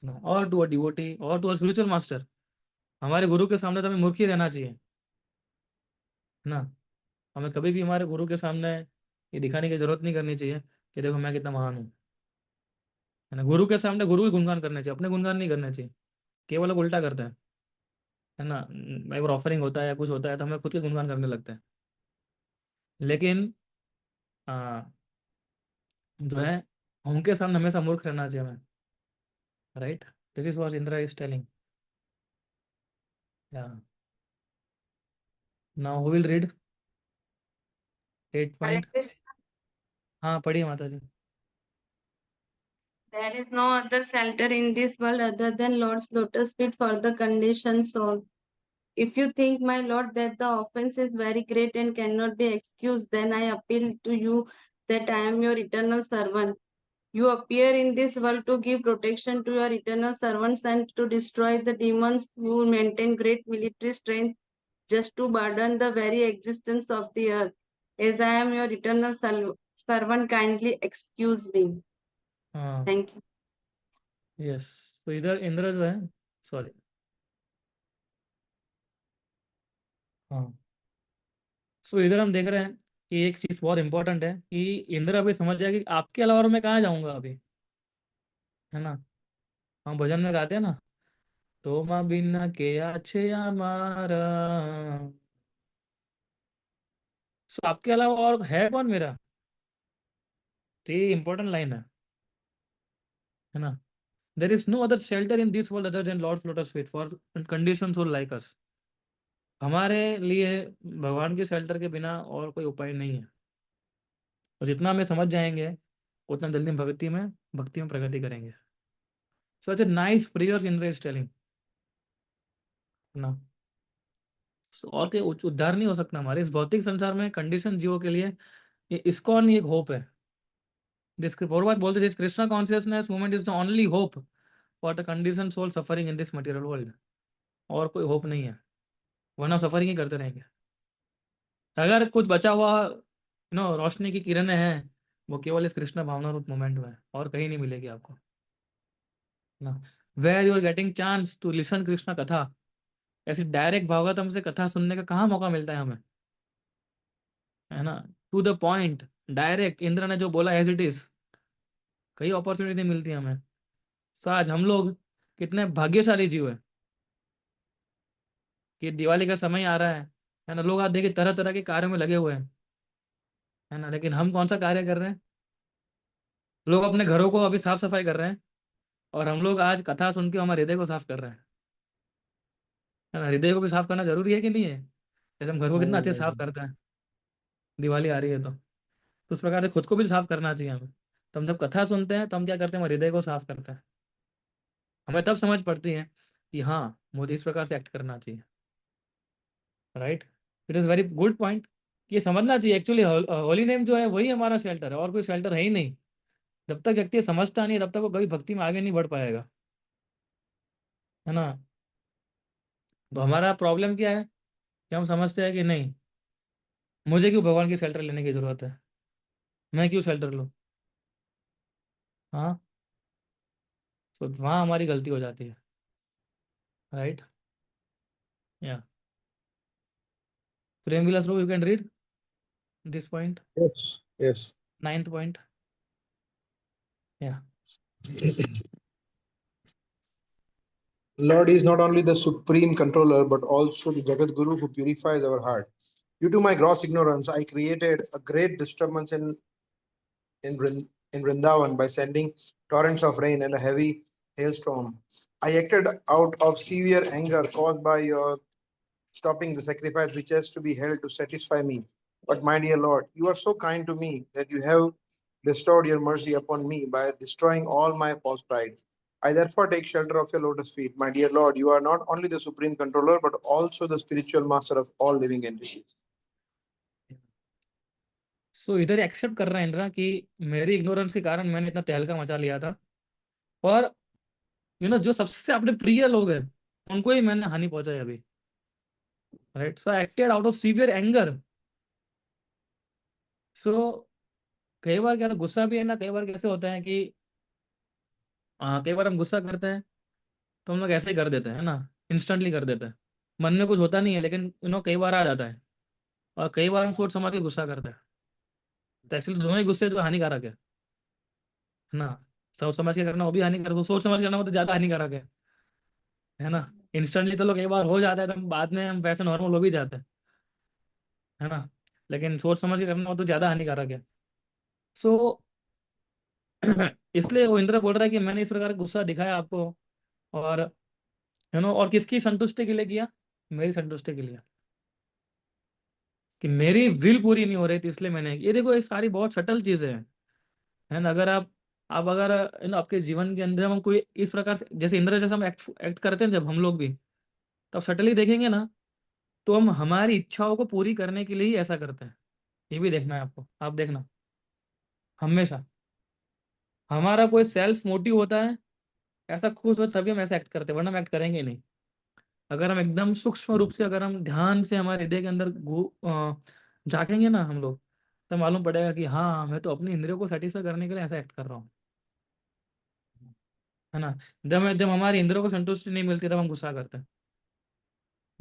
A: no, or to a devotee or to a spiritual master. हमारे गुरु के सामने तो हमें मूर्ख ही रहना चाहिए, है ना। हमें कभी भी हमारे गुरु के सामने ये दिखाने की जरूरत नहीं करनी चाहिए कि देखो मैं कितना महान हूँ, है ना। गुरु के सामने गुरु ही गुणगान करने चाहिए, अपने गुणगान नहीं करने चाहिए। केवल लोग उल्टा करते हैं, है ना। एक बार ऑफरिंग होता है या कुछ होता है तो हमें खुद के गुणगान करने लगते हैं। लेकिन जो है उनके सामने हमेशा मूर्ख रहना चाहिए हमें, right. This is what Indra is telling. Yeah now who will read 8
J: Hare
A: point?
J: Krishna.
A: हाँ पढ़िए माता जी।
J: There is no other shelter in this world other than Lord's lotus feet for the conditioned soul. If you think, my Lord, that the offense is very great and cannot be excused, then I appeal to you that I am your eternal servant. You appear in this world to give protection to your eternal servants and to destroy the demons who maintain great military strength just to burden the very existence of the earth. As I am your eternal servant kindly excuse me.
A: हाँ
J: Thank you.
A: Yes. तो इधर इंद्र जो है, sorry, हाँ, सो इधर हम देख रहे हैं कि एक चीज़ बहुत इंपॉर्टेंट है कि इंद्र अभी समझ जाए कि आपके अलावा और मैं कहाँ जाऊँगा अभी, है ना। हम भजन में गाते हैं ना, तो माँ बिना के अच्छे हमारा, सो आपके अलावा और है कौन मेरा। तो ये इंपॉर्टेंट लाइन है ना। There is no other shelter in this world other than lord's lotus feet for condition soul like us. हमारे लिए भगवान के शेल्टर के बिना और कोई उपाय नहीं है। और जितना हमें समझ जाएंगे उतना जल्दी हम भक्ति में प्रगति करेंगे। Such a nice prayers Indra is telling ना। So, और कोई उद्धार नहीं हो सकता हमारे इस भौतिक संसार में कंडीशन जीवों के लिए। ये इस्कॉन एक होप है। दिस और बात बोलते this Krishna consciousness movement is the only hope for the condition soul suffering in this material world. और कोई होप नहीं है, वरना सफरिंग ही करते रहेंगे। अगर कुछ बचा हुआ रोशनी की किरणें हैं, वो केवल इस कृष्ण भावना रूप मोमेंट में है, और कहीं नहीं मिलेगी आपको ना। Where you are getting chance to listen Krishna कथा, ऐसी डायरेक्ट भागवतम से कथा सुनने का कहाँ मौका मिलता है हमें, है ना। To the point, direct, Indra ने जो बोला एज इट इज, कई अपॉर्चुनिटी मिलती है हमें। सो आज हम लोग कितने भाग्यशाली जीव है कि दिवाली का समय आ रहा है ना। लोग आज देखिए तरह तरह के कार्यों में लगे हुए हैं, है ना, लेकिन हम कौन सा कार्य कर रहे हैं। लोग अपने घरों को अभी साफ सफाई कर रहे हैं, और हम लोग आज कथा सुन के हमारे हृदय को साफ कर रहे हैं, है ना। हृदय को भी साफ करना जरूरी है कि नहीं है। जैसे हम घर को कितना अच्छे से साफ करते हैं, दिवाली आ रही है तो उस प्रकार से खुद को भी साफ करना चाहिए हमें। तो हम जब कथा सुनते हैं तो हम क्या करते हैं, हमारे हृदय को साफ करते हैं। हमें तब समझ पड़ती है कि हाँ, मुझे इस प्रकार से एक्ट करना चाहिए, right. It is very good point. ये समझना चाहिए एक्चुअली होली नेम जो है वही हमारा शेल्टर है, और कोई शेल्टर है ही नहीं। जब तक व्यक्ति ये समझता नहीं, तब तक वो कभी भक्ति में आगे नहीं बढ़ पाएगा, है ना। तो हमारा प्रॉब्लम क्या है कि हम समझते हैं कि नहीं, मुझे क्यों भगवान की शेल्टर लेने की जरूरत है, मैं क्यों शेल्टर लूँ। हाँ, तो वहाँ हमारी गलती हो जाती है, right. Yeah Prem Vilas you can read this point,
E: Yes, yes.
A: 9th point. Yeah.
E: Lord is not only the supreme controller, but also the Jagat Guru who purifies our heart. Due to my gross ignorance, I created a great disturbance in, Vrind- in Vrindavan by sending torrents of rain and a heavy hailstorm. I acted out of severe anger caused by your stopping the sacrifice which has to be held to satisfy me. But my dear Lord, you are so kind to me that you have bestowed your mercy upon me by destroying all my false pride. I therefore take shelter of your lotus feet. My dear Lord, you are not only the supreme controller, but also the spiritual master of all living entities.
A: सो इधर accept कर रहा है इंद्रा कि मेरी ignorance के कारण मैंने इतना तहलका मचा लिया था, और जो सबसे अपने प्रिय लोग हैं उनको ही मैंने हानि पहुंचाई अभी, right. So acted out of severe anger. So कई बार क्या गुस्सा भी है ना, कई बार कैसे होता है कि कई बार हम गुस्सा करते हैं तो हम लोग ऐसे ही कर देते हैं ना, इंस्टेंटली कर देते हैं। मन में कुछ होता नहीं है, लेकिन कई बार आ जाता है, और कई बार हम सोच समझ के गुस्सा करते हैं। तो एक्चुअली दोनों ही गुस्से जो हानिकारक है ना। सोच समझ के करना वो भी हानिकारक, वो सोच समझ के करना वो तो ज्यादा हानिकारक है ना। इंस्टेंटली तो लोग कई बार हो जाता है, तो हम बाद में हम वैसे नॉर्मल हो भी जाते हैं, है ना। लेकिन सोच समझ के करना वो तो ज्यादा हानिकारक है। सो इसलिए वो इंद्र बोल रहा है कि मैंने इस प्रकार का गुस्सा दिखाया आपको, और और किसकी संतुष्टि के लिए किया, मेरी संतुष्टि के लिए, कि मेरी विल पूरी नहीं हो रही थी, इसलिए मैंने ये देखो, ये सारी बहुत सटल चीजें हैं, है ना। अगर आप अगर आपके जीवन के अंदर हम कोई इस प्रकार से जैसे इंद्र जैसा हम एक्ट करते हैं, जब हम लोग भी तब सटली देखेंगे ना, तो हम हमारी इच्छाओं को पूरी करने के लिए ही ऐसा करते हैं। ये भी देखना है आपको, आप देखना हमेशा हमारा कोई सेल्फ मोटिव होता है, ऐसा खुश हो तभी हम ऐसा एक्ट करते हैं, वरना हम एक्ट करेंगे ही नहीं। अगर हम एकदम सूक्ष्म रूप से, अगर हम ध्यान से हमारे हृदय के अंदर झांकेंगे ना हम लोग, तब मालूम पड़ेगा कि हाँ मैं तो अपनी इंद्रियों को सेटिस्फाई करने के लिए ऐसा एक्ट कर रहा हूँ, है ना। जब हमारी इंद्रियों को संतुष्टि नहीं मिलती तब हम गुस्सा करते हैं।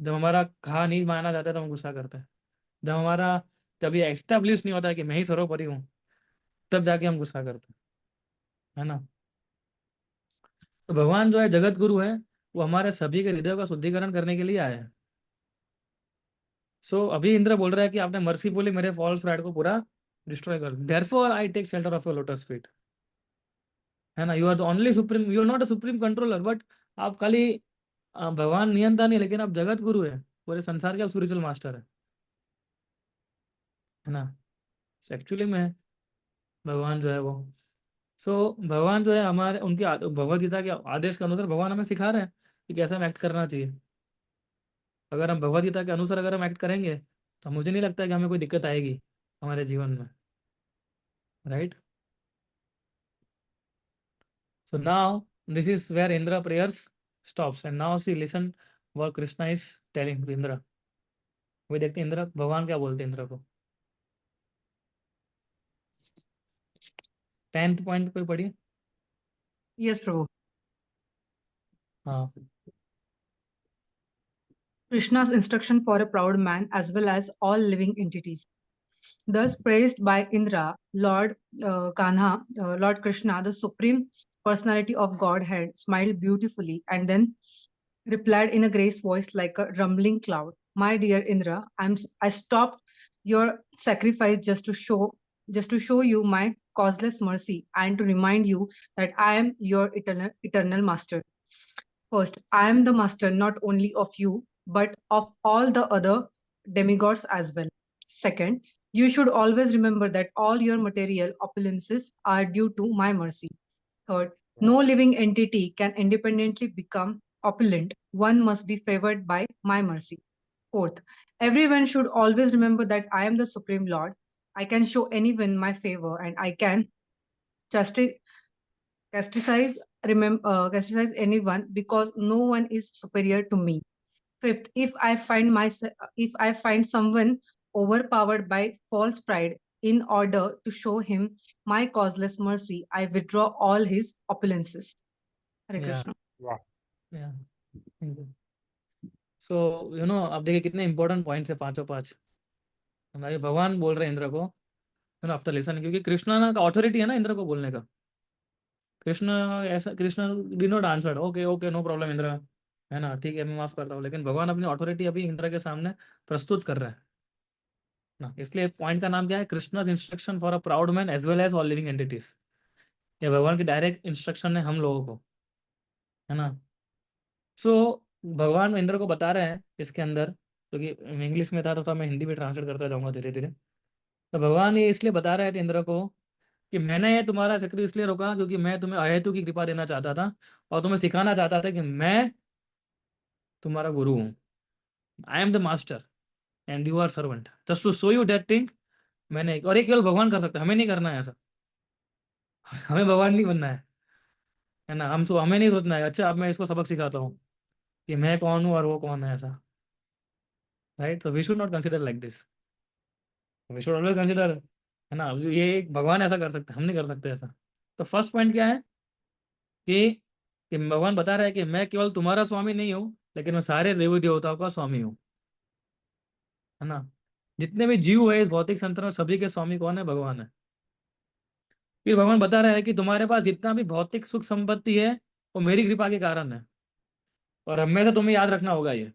A: जब हमारा कहा नहीं माना जाता है तब हम गुस्सा करते हैं। जब हमारा कभी एस्टेब्लिश नहीं होता है कि मैं ही सर्वोपरि हूँ, तब जाके हम गुस्सा करते हैं, है ना। तो भगवान जो है जगत गुरु है, वो हमारे सभी के हृदय का शुद्धिकरण करने के लिए आए हैं। सो अभी इंद्र बोल रहा है कि आपने मर्सीफुली मेरे फॉल्स प्राइड को पूरा डिस्ट्रॉय कर, therefore I take shelter of your lotus feet, है ना। You are the only supreme, you are not a supreme controller, but आप खाली भगवान नियंता नहीं, लेकिन आप जगत गुरु है, पूरे संसार के आप स्पिरिचुअल मास्टर है ना। एक्चुअली में भगवान जो है वो, भगवान जो है हमारे उनके भगवत गीता के आदेश के अनुसार भगवान हमें सिखा रहे हैं कि कैसे हमें एक्ट करना चाहिए। अगर हम भगवत गीता के अनुसार अगर हम एक्ट करेंगे तो मुझे नहीं लगता कि हमें कोई दिक्कत आएगी हमारे जीवन में, right. So now this is where Indra prayers stops and now see listen what Krishna is telling to Indra. वही देखते हैं इंद्र भगवान क्या बोलते हैं इंद्र को। 10th पॉइंट पे पढ़िए।
K: Yes, Prabhu.
A: हाँ
K: Krishna's instruction for a proud man as well as all living entities. Thus praised by Indra, Lord Kanha, Lord Krishna, the supreme personality of Godhead, smiled beautifully and then replied in a grace voice like a rumbling cloud. My dear Indra, I stopped your sacrifice just to show you my causeless mercy and to remind you that I am your eternal master. First, I am the master not only of you, but of all the other demigods as well. Second, you should always remember that all your material opulences are due to my mercy. Third, no living entity can independently become opulent. One must be favored by my mercy. Fourth, everyone should always remember that I am the Supreme Lord. I can show anyone my favor and I can justice Castricize castricize anyone because no one is superior to me. Fifth, if I find someone overpowered by false pride, in order to show him my causeless mercy, I withdraw all his opulences. Hare
A: या
K: Krishna.
A: या thank you. सो अब देखिए कितने important points है, पांचों पांच। हमारे भगवान बोल रहे हैं इंद्र को, आफ्टर लिसन, क्योंकि कृष्णा ना का अथॉरिटी है ना इंद्र को बोलने का। कृष्ण ऐसा, Krishna did not answer okay okay no problem Indra, है ना, ठीक है मैं माफ करता हूँ, लेकिन भगवान अपनी अथॉरिटी अभी इंद्र के सामने प्रस्तुत कर रहा है ना। इसलिए पॉइंट का नाम क्या है, Krishna's instruction for a proud man as well as all living entities. ये भगवान की डायरेक्ट इंस्ट्रक्शन है हम लोगों को, है ना। सो भगवान इंद्र को बता रहे हैं इसके अंदर, क्योंकि इंग्लिश में था तो मैं हिंदी में ट्रांसलेट करता जाऊंगा धीरे धीरे। तो भगवान ये इसलिए बता रहे थे इंद्र को कि मैंने ये तुम्हारा चक्र इसलिए रोका क्योंकि मैं तुम्हें अहेतु की कृपा देना चाहता था और तुम्हें सिखाना चाहता था कि मैं तुम्हारा गुरु हूँ, I am the master and you are servant, just to show you that thing. मैंने, और ये केवल भगवान कर सकता है, हमें नहीं करना है ऐसा। हमें भगवान नहीं बनना है ना। हमें नहीं सोचना है अच्छा अब मैं इसको सबक सिखाता हूँ कि मैं कौन हूँ और वो कौन है, ऐसा, राइट। तो we should not consider like this, we should always consider, है ना। ये एक भगवान ऐसा कर सकते हैं, हम नहीं कर सकते ऐसा। तो फर्स्ट पॉइंट क्या है कि भगवान बता रहा है कि मैं केवल तुम्हारा स्वामी नहीं हूँ, लेकिन मैं सारे देवी देवताओं का स्वामी हूँ, है ना। जितने भी जीव है इस भौतिक संसार में सभी के स्वामी कौन है, भगवान है। फिर भगवान बता रहा है कि तुम्हारे पास जितना भी भौतिक सुख संपत्ति है वो मेरी कृपा के कारण है, और हमेशा तुम्हें याद रखना होगा ये,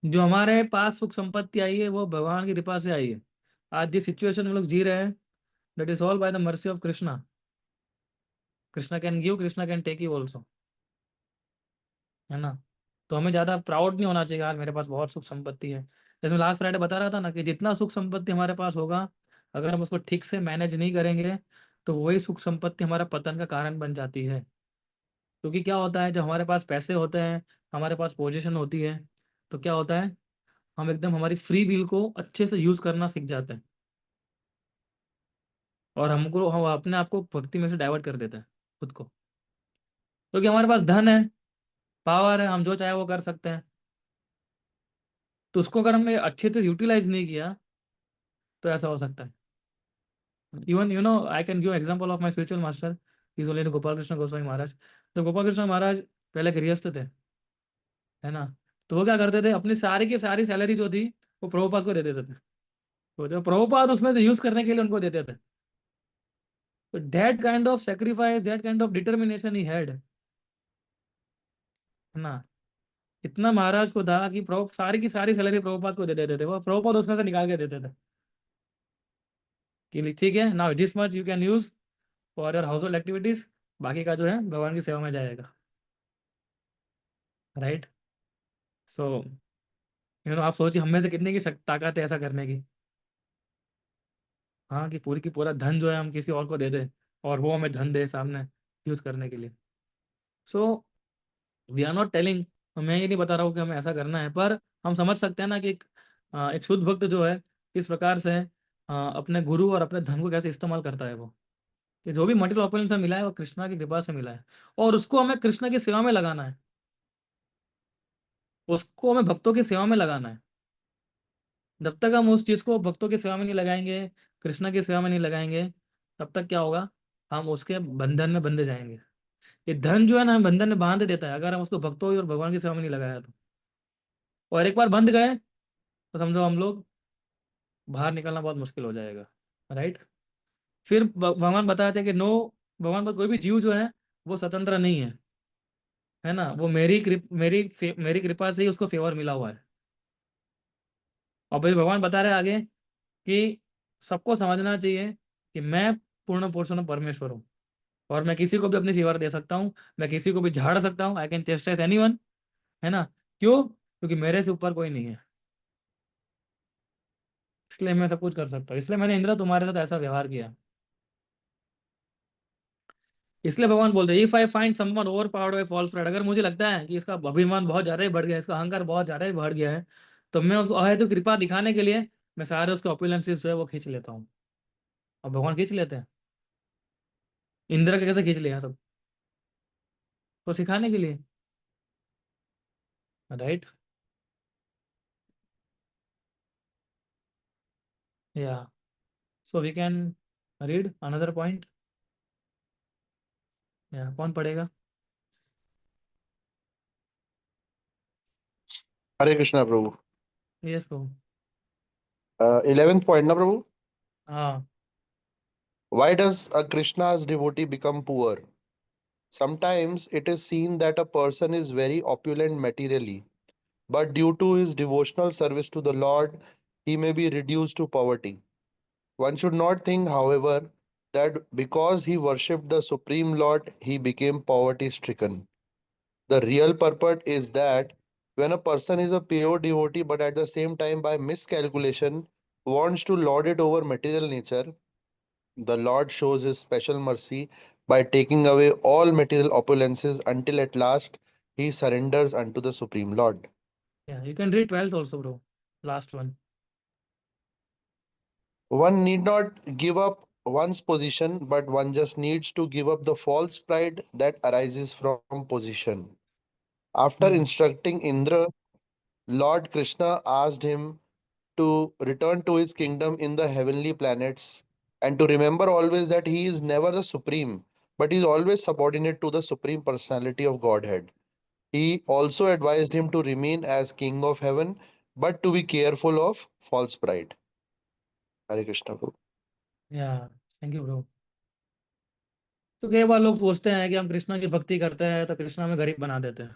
A: जो हमारे पास सुख संपत्ति आई है वो भगवान की कृपा से आई है। आज जिस सिचुएशन में लोग जी रहे हैं, that is all by the mercy of Krishna. Krishna can give, Krishna can take you also, है ना। तो हमें ज़्यादा प्राउड नहीं होना चाहिए यार मेरे पास बहुत सुख संपत्ति है। जैसे लास्ट फ्राइडे बता रहा था ना कि जितना सुख संपत्ति हमारे पास होगा, अगर हम उसको ठीक से मैनेज नहीं करेंगे तो वही सुख संपत्ति हमारा पतन का कारण बन जाती है। क्योंकि क्या होता है, जब हमारे पास पैसे होते हैं, हमारे पास पोजीशन होती है, तो क्या होता है, हम एकदम हमारी फ्री विल को अच्छे से यूज़ करना सीख जाते हैं, और हम अपने आप को भक्ति में से डाइवर्ट कर देते हैं खुद को। क्योंकि हमारे पास धन है, पावर है, हम जो चाहे वो कर सकते हैं। तो उसको अगर हमने अच्छे से यूटिलाइज नहीं किया तो ऐसा हो सकता है। Even I can give example of my spiritual master, is only Gopal Krishna Goswami Maharaj. तो गोपाल कृष्ण महाराज पहले गृहस्थ थे, है ना। तो वो क्या करते थे, अपनी सारी की सारी सैलरी जो थी वो प्रभुपाद को दे देते थे। तो जो प्रभुपाद उसमें से यूज करने के लिए उनको देते थे। तो that kind of sacrifice, that kind of determination he had, है ना। इतना महाराज को था कि प्रभु सारी की सारी सैलरी प्रभुपाद को दे देते थे, वो प्रभुपाद उसमें से निकाल के देते थे कि ठीक है, now this much you can use for your house hold activities, बाकी का जो है भगवान की सेवा में जाएगा, राइट। सो आप सोचिए हम में से कितने की ताकत है ऐसा करने की। हाँ, कि पूरी की पूरा धन जो है हम किसी और को दे दें और वो हमें धन दे सामने यूज करने के लिए। So we are not telling, मैं ये नहीं बता रहा हूँ कि हमें ऐसा करना है, पर हम समझ सकते हैं ना कि एक शुद्ध भक्त जो है किस प्रकार से अपने गुरु और अपने धन को कैसे इस्तेमाल करता है। वो कि जो भी मटेरियल ऑपुलेंस से मिला है वो कृष्णा की कृपा से मिला है, और उसको हमें कृष्णा की सेवा में लगाना है, उसको हमें भक्तों की सेवा में लगाना है। जब तक हम उस चीज़ को भक्तों की सेवा में नहीं लगाएंगे, कृष्णा की सेवा में नहीं लगाएंगे, तब तक क्या होगा, हम उसके बंधन में बंधे जाएंगे। ये धन जो है ना, हम बंधन में बांध देता है अगर हम उसको भक्तों और भगवान की सेवा में नहीं लगाया तो। और एक बार बंध गए तो समझो हम लोग बाहर निकलना बहुत मुश्किल हो जाएगा, राइट। फिर भगवान बताते हैं कि नो, भगवान पर कोई भी जीव जो है वो स्वतंत्र नहीं है ना। वो मेरी कृपा से ही उसको फेवर मिला हुआ है। और फिर भगवान बता रहे हैं आगे कि सबको समझना चाहिए कि मैं पूर्ण पुरुषोत्तम परमेश्वर हूँ, और मैं किसी को भी अपनी फेवर दे सकता हूँ, मैं किसी को भी झाड़ सकता हूँ, आई कैन चेस्टाइज एनीवन, है ना। क्यों? क्योंकि मेरे से ऊपर कोई नहीं है, इसलिए मैं सब कुछ कर सकता हूँ। इसलिए मैंने इंद्र तुम्हारे साथ ऐसा व्यवहार किया। इसलिए भगवान बोलते हैं if I find someone overpowered by false pride, अगर मुझे लगता है कि इसका अभिमान बहुत ज्यादा ही बढ़ गया है, इसका अहंकार बहुत ज्यादा ही बढ़ गया है, तो मैं उसको अहेतु कृपा दिखाने के लिए मैं सारे उसके ऑपुलेंसेस जो है वो खींच लेता हूँ। और भगवान खींच लेते हैं। इंद्र के कैसे खींच लिया सब? तो सिखाने के लिए, राइट। या so we can read another point. या कौन पढ़ेगा?
E: Hare Krishna Prabhu.
A: Yes Prabhu.
E: 11th point ना प्रभु।
A: हाँ।
E: Why does a Krishna's devotee become poor? Sometimes it is seen that a person is very opulent materially, but due to his devotional service to the Lord, he may be reduced to poverty. One should not think, however, that because he worshipped the Supreme Lord, he became poverty stricken. The real purport is that when a person is a pure devotee, but at the same time, by miscalculation, wants to lord it over material nature, the Lord shows his special mercy by taking away all material opulences until at last he surrenders unto the Supreme Lord.
A: Yeah, you can read 12th also bro, last one.
E: One need not give up one's position, but one just needs to give up the false pride that arises from position. After instructing Indra, Lord Krishna asked him to return to his kingdom in the heavenly planets and to remember always that he is never the supreme, but he is always subordinate to the supreme personality of Godhead. He also advised him to remain as king of heaven, but to be careful of false pride. Hare Krishna. Prabhu.
A: या thank you bro. तो कई बार लोग सोचते हैं कि हम कृष्णा की भक्ति करते हैं तो कृष्णा में गरीब बना देते हैं,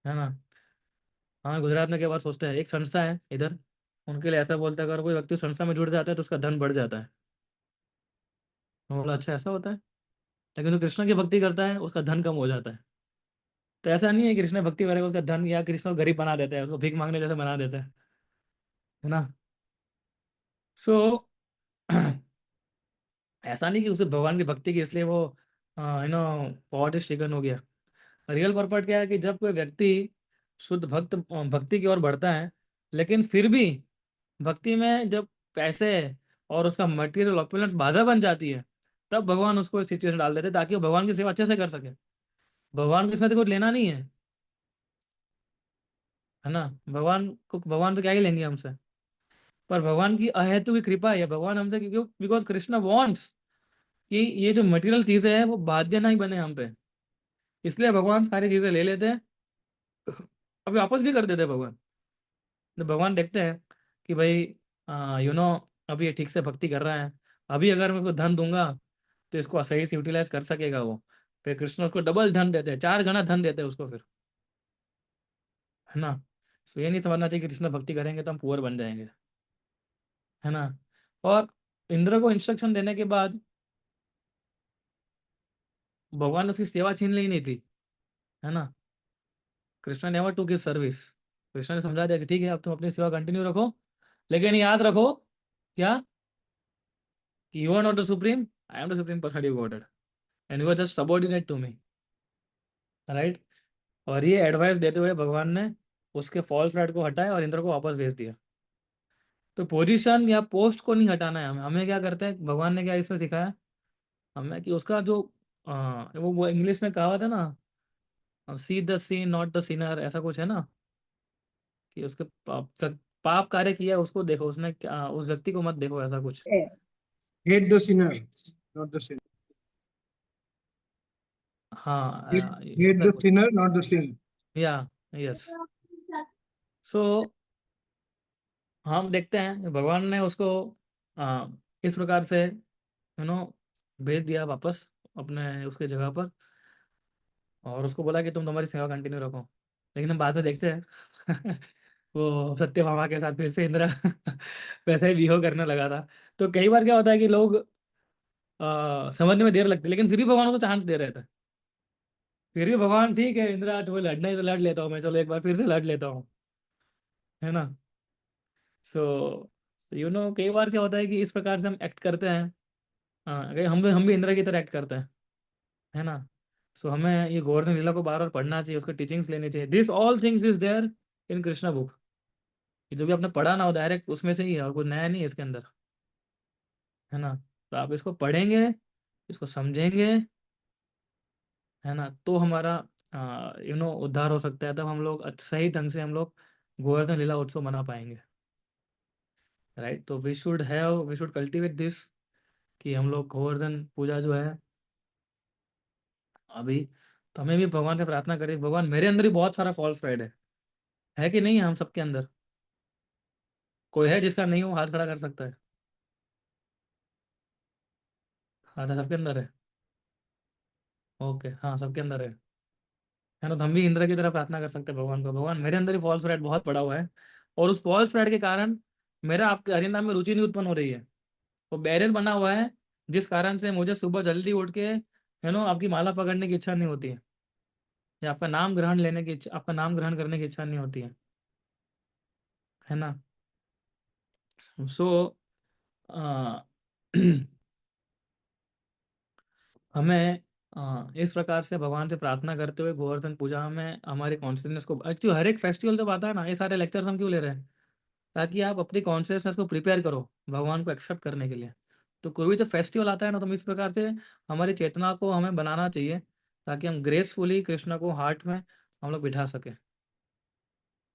A: है ना। हाँ, गुजरात में कई बार सोचते हैं, एक संस्था है इधर, उनके लिए ऐसा बोलते हैं अगर कोई व्यक्ति संस्था में जुड़ जाता है तो उसका धन बढ़ जाता है। मैं बोला अच्छा ऐसा होता है, लेकिन जो कृष्ण की भक्ति करता है उसका धन कम हो जाता है। तो ऐसा नहीं है कि कृष्ण भक्ति करेगा उसका धन, या कृष्ण को गरीब बना देता है, उसको भीख मांगने जैसे बना देता है ना। सो ऐसा नहीं कि उसे भगवान की भक्ति की इसलिए वो पॉवर्टी स्ट्रिकन हो गया। रियल पर्पट क्या है कि जब कोई व्यक्ति शुद्ध भक्ति की ओर बढ़ता है, लेकिन फिर भी भक्ति में जब पैसे और उसका मटेरियल ऑपुलेंस बाधा बन जाती है, तब भगवान उसको इस सिचुएशन डाल देते हैं ताकि वो भगवान की सेवा अच्छे से कर सके। भगवान को इसमें से कुछ लेना नहीं है ना। भगवान तो क्या ही लेंगे हमसे। पर भगवान की अहेतु की कृपा है, भगवान हमसे, बिकॉज कृष्ण वांट्स कि ये जो मटेरियल चीजें हैं वो बाध्य नहीं बने हम पे, इसलिए भगवान सारी चीजें ले लेते हैं, अभी वापस भी कर देते हैं भगवान। तो भगवान देखते हैं कि भाई अभी ये ठीक से भक्ति कर रहा है, अभी अगर मैं उसको धन दूंगा तो इसको सही से यूटिलाइज कर सकेगा वो, फिर कृष्ण उसको डबल धन देते हैं, 4 गुना धन देते हैं उसको फिर, है ना। सो ये नहीं समझना चाहिए कि कृष्ण भक्ति करेंगे तो हम पुअर बन जाएंगे, है ना। और इंद्र को इंस्ट्रक्शन देने के बाद भगवान ने उसकी सेवा छीन ली नहीं थी, है ना। Krishna never to his service, Krishna ने समझा दिया कि ठीक है अब तुम अपनी सेवा कंटिन्यू रखो, लेकिन याद रखो क्या, कि you are not the supreme, I am the supreme personality of godhead and you are just subordinate to me, right. और ये एडवाइस देते हुए भगवान ने उसके फॉल्स राइट को हटाया और इंद्र को वापस भेज दिया। तो पोजीशन या पोस्ट को नहीं हटाना है हमें, हमें क्या करते हैं, भगवान ने क्या इसमें सिखाया हमें, कि उसका जो वो इंग्लिश में कहावत है ना, see the sin not the sinner, ऐसा कुछ है ना, कि उसके पाप कार्य किया उसको देखो, उसने क्या, उस व्यक्ति को मत देखो, ऐसा कुछ।
E: Hate the sinner, not the sin.
A: हाँ
E: Hate
A: ऐसा
E: the
A: कुछ,
E: sinner, not the sin.
A: या यस। सो हम देखते हैं कि भगवान ने उसको आ, इस प्रकार से भेज दिया वापस अपने उसके जगह पर, और उसको बोला कि तुम तुम्हारी सेवा कंटिन्यू रखो। लेकिन हम बाद में देखते हैं वो सत्यभामा के साथ फिर से इंद्र वैसे ही बिहेव करने लगा था। तो कई बार क्या होता है कि लोग समझने में देर लगती है, लेकिन फिर भी भगवान उसको चांस दे रहे थे, फिर भी भगवान ठीक है इंद्रा तुम्हें लड़ना ही तो लड़ लेता हूँ मैं, चलो एक बार फिर से लड़ लेता हूँ, है ना। सो कई बार क्या होता है कि इस प्रकार से हम एक्ट करते हैं, हम भी इंद्र की तरह एक्ट करते हैं, है ना। सो हमें ये गोवर्धन लीला को बार बार पढ़ना चाहिए, उसको टीचिंग्स लेनी चाहिए। This all things is there in Krishna book, ये जो भी आपने पढ़ा ना हो डायरेक्ट उसमें से ही है, और कुछ नया नहीं है इसके अंदर, है ना। तो आप इसको पढ़ेंगे, इसको समझेंगे, है ना, तो हमारा उद्धार हो सकता है, तब हम लोग सही ढंग से हम लोग गोवर्धन लीला उत्सव मना पाएंगे, राइट। तो वी शुड कल्टिवेट दिस, कि हम लोग गोवर्धन पूजा जो है अभी, तो हमें भी भगवान से प्रार्थना करें, भगवान मेरे अंदर ही बहुत सारा फॉल्स प्राइड है कि नहीं है, हम सबके अंदर कोई है जिसका नहीं हो, हाथ खड़ा कर सकता है। हाँ तो सबके अंदर है, ओके, हाँ सबके अंदर है ना। तो हम भी इंद्र की तरह प्रार्थना कर सकते हैं भगवान को, भगवान मेरे अंदर ही फॉल्स प्राइड बहुत पड़ा हुआ है, और उस फॉल्स प्राइड के कारण मेरा आपके हरि नाम में रुचि नहीं उत्पन्न हो रही है, वो बैरियर बना हुआ है, जिस कारण से मुझे सुबह जल्दी उठ के आपकी माला पकड़ने की इच्छा नहीं होती है, या आपका नाम ग्रहण लेने की इच्छा, आपका नाम ग्रहण करने की इच्छा नहीं होती है ना। सो हमें इस प्रकार से भगवान से प्रार्थना करते हुए गोवर्धन पूजा में हमारे कॉन्शियसनेस को, एक्चुअली हर एक फेस्टिवल जब आता है ना, ये सारे लेक्चर्स हम क्यों ले रहे हैं, ताकि आप अपनी कॉन्शियसनेस को प्रिपेयर करो भगवान को एक्सेप्ट करने के लिए। तो कोई भी जब फेस्टिवल आता है ना, तो हम इस प्रकार से हमारी चेतना को हमें बनाना चाहिए, ताकि हम ग्रेसफुली कृष्ण को हार्ट में हम लोग बिठा सकें,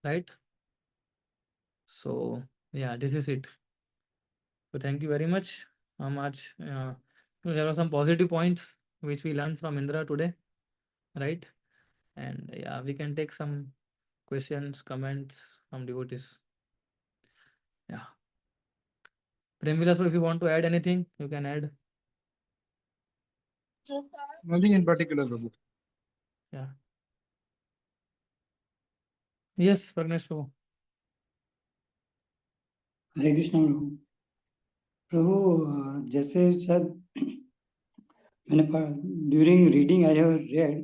A: राइट। सो या this is it. So thank you very much. Much. There are some positive points which we learned from Indra today, right? And yeah, we can take some questions, comments from devotees. Yeah. Prem Vilas, if you want to add anything, you can add.
E: Nothing in particular, Prabhu.
A: Yeah. Yes, Pragnesh Prabhu.
F: हरे कृष्ण प्रभु। प्रभु जैसे शायद मैंने during reading I have read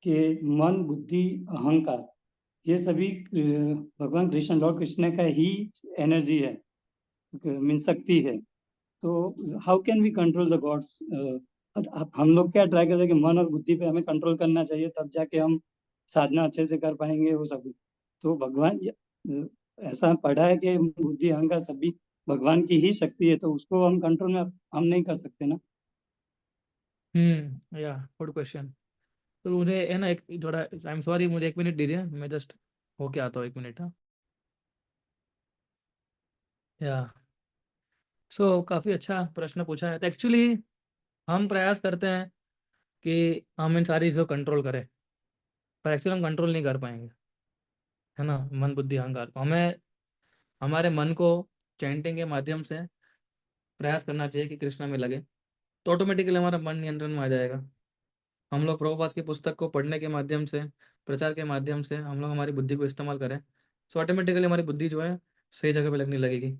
F: कि मन, बुद्धि, अहंकार ये सभी भगवान कृष्ण, लॉर्ड कृष्ण का ही एनर्जी है, मीन शक्ति है। तो how can we control the gods? हम लोग क्या ट्राई करते हैं कि मन और बुद्धि पे हमें कंट्रोल करना चाहिए, तब जाके हम साधना अच्छे से कर पाएंगे वो सब। तो भगवान ऐसा पढ़ा है कि बुद्धि अहंकार सभी भगवान की ही शक्ति है, तो उसको हम कंट्रोल में हम नहीं कर सकते ना।
A: या गुड क्वेश्चन। तो मुझे है ना एक थोड़ा, आई एम सॉरी, मुझे 1 मिनट दीजिए, मैं जस्ट होके आता हूँ, 1 मिनट। हाँ। या काफ़ी अच्छा प्रश्न पूछा है। तो एक्चुअली हम प्रयास करते हैं कि हम इन सारी चीज़ों को कंट्रोल करें, पर एक्चुअली हम कंट्रोल नहीं कर पाएंगे, है ना। मन बुद्धि अहंकार को हमें हमारे मन को चैंटिंग के माध्यम से प्रयास करना चाहिए कि कृष्णा में लगे, तो ऑटोमेटिकली हमारा मन नियंत्रण में आ जाएगा। हम लोग प्रभुपाद की पुस्तक को पढ़ने के माध्यम से, प्रचार के माध्यम से हम लोग हमारी बुद्धि को इस्तेमाल करें, सो ऑटोमेटिकली हमारी बुद्धि जो है सही जगह पे लगने लगेगी।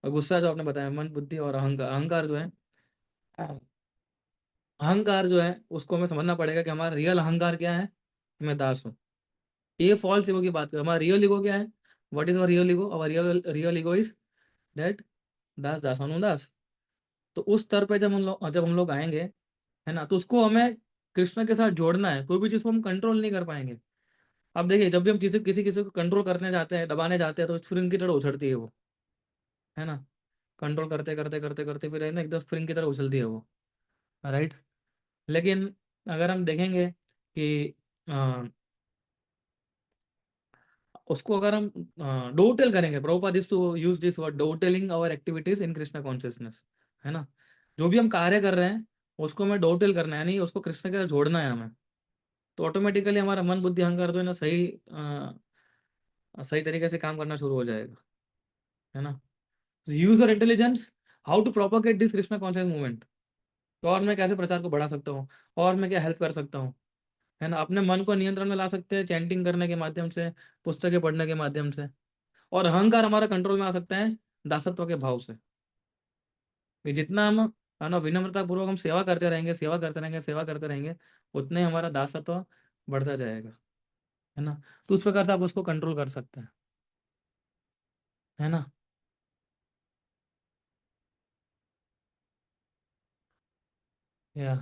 A: और गुस्सा जो आपने बताया, मन बुद्धि और अहंकार, अहंकार जो है, अहंकार जो है उसको हमें समझना पड़ेगा कि हमारा रियल अहंकार क्या है, कि मैं दास हूँ। ये फॉल्स ईगो की बात करें, हमारा रियल ईगो क्या है, what is our real ego, our real ego is that das das anudas. तो उस स्तर पे जब हम लोग आएंगे, है ना, तो उसको हमें कृष्ण के साथ जोड़ना है। कोई भी चीज़ को हम कंट्रोल नहीं कर पाएंगे। अब देखिए, जब भी हम चीज़ें किसी किसी को कंट्रोल करने जाते हैं, दबाने जाते हैं, तो स्प्रिंग की तरह उछड़ती है वो, है ना। कंट्रोल करते करते करते करते फिर है ना एकदम स्प्रिंग की तरह उछलती है वो, राइट। लेकिन अगर हम देखेंगे कि उसको अगर हम डोटेल करेंगे, Prabhupada is to use this word dovetailing our activities in Krishna consciousness, है ना। जो भी हम कार्य कर रहे हैं उसको हमें डोटेल करना है, यानी उसको कृष्ण के साथ जोड़ना है हमें। तो ऑटोमेटिकली हमारा मन बुद्धि अहंकार जो है ना सही तरीके से काम करना शुरू हो जाएगा, है ना। User intelligence, how to propagate this Krishna conscious movement. तो और मैं कैसे प्रचार को बढ़ा सकता हूँ, और मैं क्या हेल्प कर सकता हूँ, है ना। अपने मन को नियंत्रण में ला सकते हैं चैंटिंग करने के माध्यम से, पुस्तकें पढ़ने के माध्यम से। और अहंकार हमारा कंट्रोल में आ सकता है दासत्व के भाव से, कि जितना हम, है ना, विनम्रता पूर्वक हम सेवा करते रहेंगे, सेवा करते रहेंगे, सेवा करते रहेंगे, उतने ही हमारा दासत्व बढ़ता जाएगा, है ना। तो उस प्रकार से आप उसको कंट्रोल कर सकते हैं, है ना। या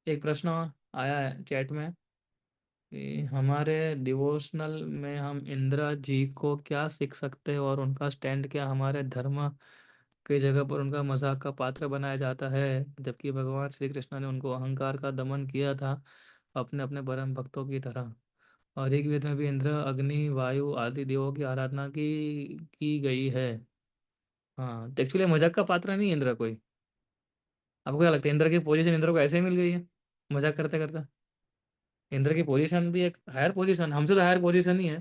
A: एक प्रश्न आया है चैट में कि हमारे डिवोशनल में हम इंदिरा जी को क्या सीख सकते हैं, और उनका स्टैंड क्या, हमारे धर्म कई जगह पर उनका मजाक का पात्र बनाया जाता है, जबकि भगवान श्री कृष्ण ने उनको अहंकार का दमन किया था अपने अपने परम भक्तों की तरह। और ऋग्वेद में भी इंद्र, अग्नि, वायु आदि देवों की आराधना की गई है। हाँ, तो एक्चुअली मजाक का पात्र नहीं है इंद्र कोई। आपको क्या लगता है, इंद्र की पोजीशन इंद्र को ऐसे ही मिल गई है मजाक करते करते? इंद्र की पोजीशन भी एक हायर पोजीशन, हमसे तो हायर पोजीशन ही है,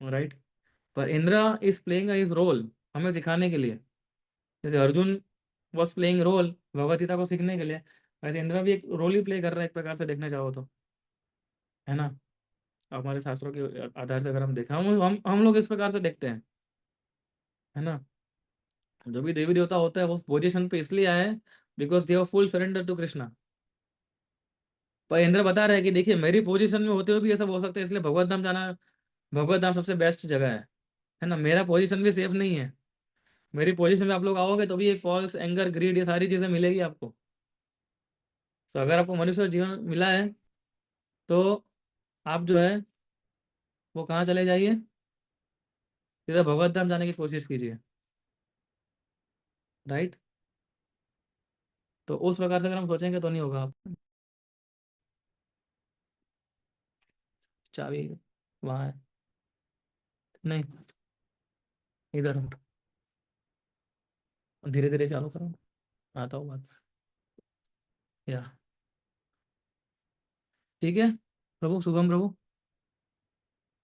A: राइट। पर Indra is playing his role हमें सिखाने के लिए, जैसे Arjuna was playing role Bhagavad Gita को सीखने के लिए, वैसे इंद्र भी एक रोल ही प्ले कर रहा है एक प्रकार से देखने जाओ तो, है ना। हमारे शास्त्रों के आधार से अगर हम देखें, हम लोग इस प्रकार से देखते हैं, है ना। जो भी देवी देवता होता है वो पोजीशन पे इसलिए आए because they are full surrender to Krishna. पर इंद्र बता रहे हैं कि देखिए, मेरी पोजीशन में होते हुए भी ये सब हो सकता है, इसलिए भगवत धाम जाना, भगवत धाम सबसे बेस्ट जगह है ना। मेरा पोजीशन भी सेफ नहीं है, मेरी पोजीशन में आप लोग आओगे तो भी ये फॉल्स एंगर ग्रीड ये सारी चीजें मिलेगी आपको। तो अगर आपको मनुष्य जीवन मिला है तो आप जो है वो कहाँ चले जाइए, सीधा भगवत धाम जाने की कोशिश कीजिए, राइट। तो उस प्रकार से अगर हम सोचेंगे तो नहीं होगा। आप चाबी वहाँ है, नहीं, इधर हूँ, धीरे धीरे चालू करो, आता हूँ बात। या ठीक है प्रभु, शुभम प्रभु।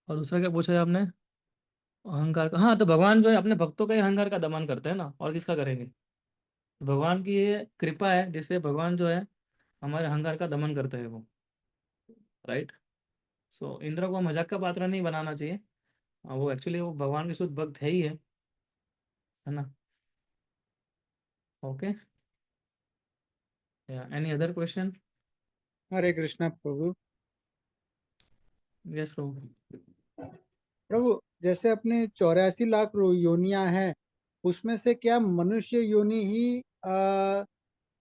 A: और दूसरा क्या पूछा है आपने, अहंकार का। हाँ, तो भगवान जो है अपने भक्तों का ही अहंकार का दमन करते हैं ना, और किसका करेंगे। तो भगवान की ये कृपा है जिससे भगवान जो है हमारे अहंकार का दमन करते हैं वो, राइट। सो इंद्र को मजाक का पात्र नहीं बनाना चाहिए, वो एक्चुअली वो भगवान के शुद्ध भक्त है ही है ना। Okay, any other question?
L: Hare Krishna Prabhu.
A: Yes Prabhu.
L: Prabhu, जैसे अपने 84 लाख योनियां हैं, उसमें से क्या मनुष्य योनि ही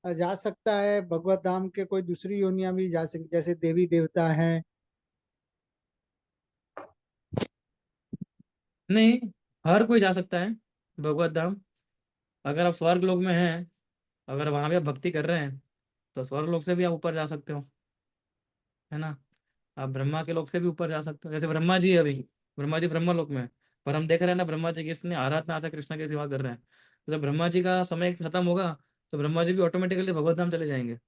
L: जा सकता है भगवत धाम के, कोई दूसरी योनियां भी जा सकती, जैसे देवी देवता हैं?
A: नहीं, हर कोई जा सकता है भगवत धाम। अगर आप स्वर्ग लोक में हैं, अगर वहां भी आप भक्ति कर रहे हैं, तो स्वर्ग लोक से भी आप ऊपर जा सकते हो, है ना। आप ब्रह्मा के लोक से भी ऊपर जा सकते हो, जैसे ब्रह्मा जी है अभी, ब्रह्मा जी ब्रह्मा लोक में है, पर हम देख रहे हैं ना ब्रह्मा जी किसने आराधना आशा कृष्णा की सेवा कर रहे हैं। तो जब ब्रह्मा जी का समय खत्म होगा तो ब्रह्मा जी भी ऑटोमेटिकली भगवत धाम चले जाएंगे,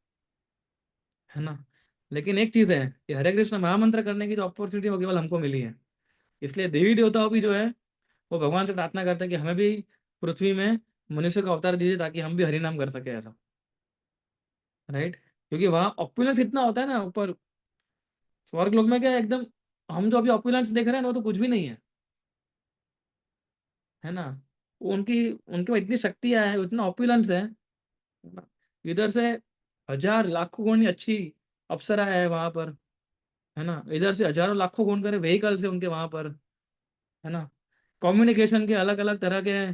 A: है ना। लेकिन एक चीज है कि हरे कृष्ण महामंत्र करने की जो अपॉर्चुनिटी वो केवल हमको मिली है। इसलिए देवी देवताओं भी जो है वो भगवान से प्रार्थना करते हैं कि हमें भी पृथ्वी में मनुष्य का अवतार दीजिए ताकि हम भी हरि नाम कर सके, ऐसा, राइट। क्योंकि वहाँ ऑपुलेंस इतना होता है ना ऊपर स्वर्ग लोक में, क्या है, एकदम हम जो अभी ऑपुलेंस देख रहे हैं ना वो तो कुछ भी नहीं है ना। वो उनके पास इतनी शक्तियां है, इतना ऑपुलेंस है ना? इधर से हजार लाखों गुनी अच्छी अप्सरा है वहां पर, है ना। इधर से हजारों लाखों गुण करे व्हीकल्स है उनके वहां पर, है ना। कम्युनिकेशन के अलग अलग तरह के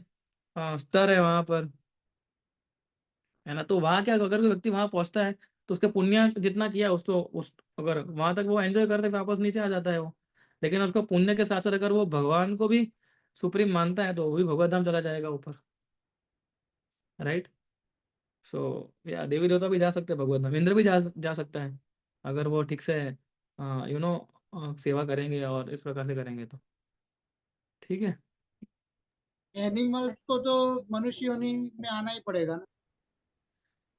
A: स्तर है वहां पर, है ना। तो वहाँ क्या, अगर कोई व्यक्ति वहां पहुंचता है तो उसका पुण्य जितना किया उसको उस अगर वहां तक वो एंजॉय करते फिर वापस नीचे आ जाता है वो। लेकिन उसको पुण्य के साथ साथ अगर वो भगवान को भी सुप्रीम मानता है तो वो भी भगवत धाम चला जाएगा ऊपर, राइट। सो या देवी देवता भी जा सकते हैं भगवत धाम, इंद्र भी जा सकता है अगर वो ठीक से सेवा करेंगे और इस प्रकार से करेंगे तो, ठीक है।
L: एनिमल्स को तो मनुष्य योनि में आना ही पड़ेगा ना।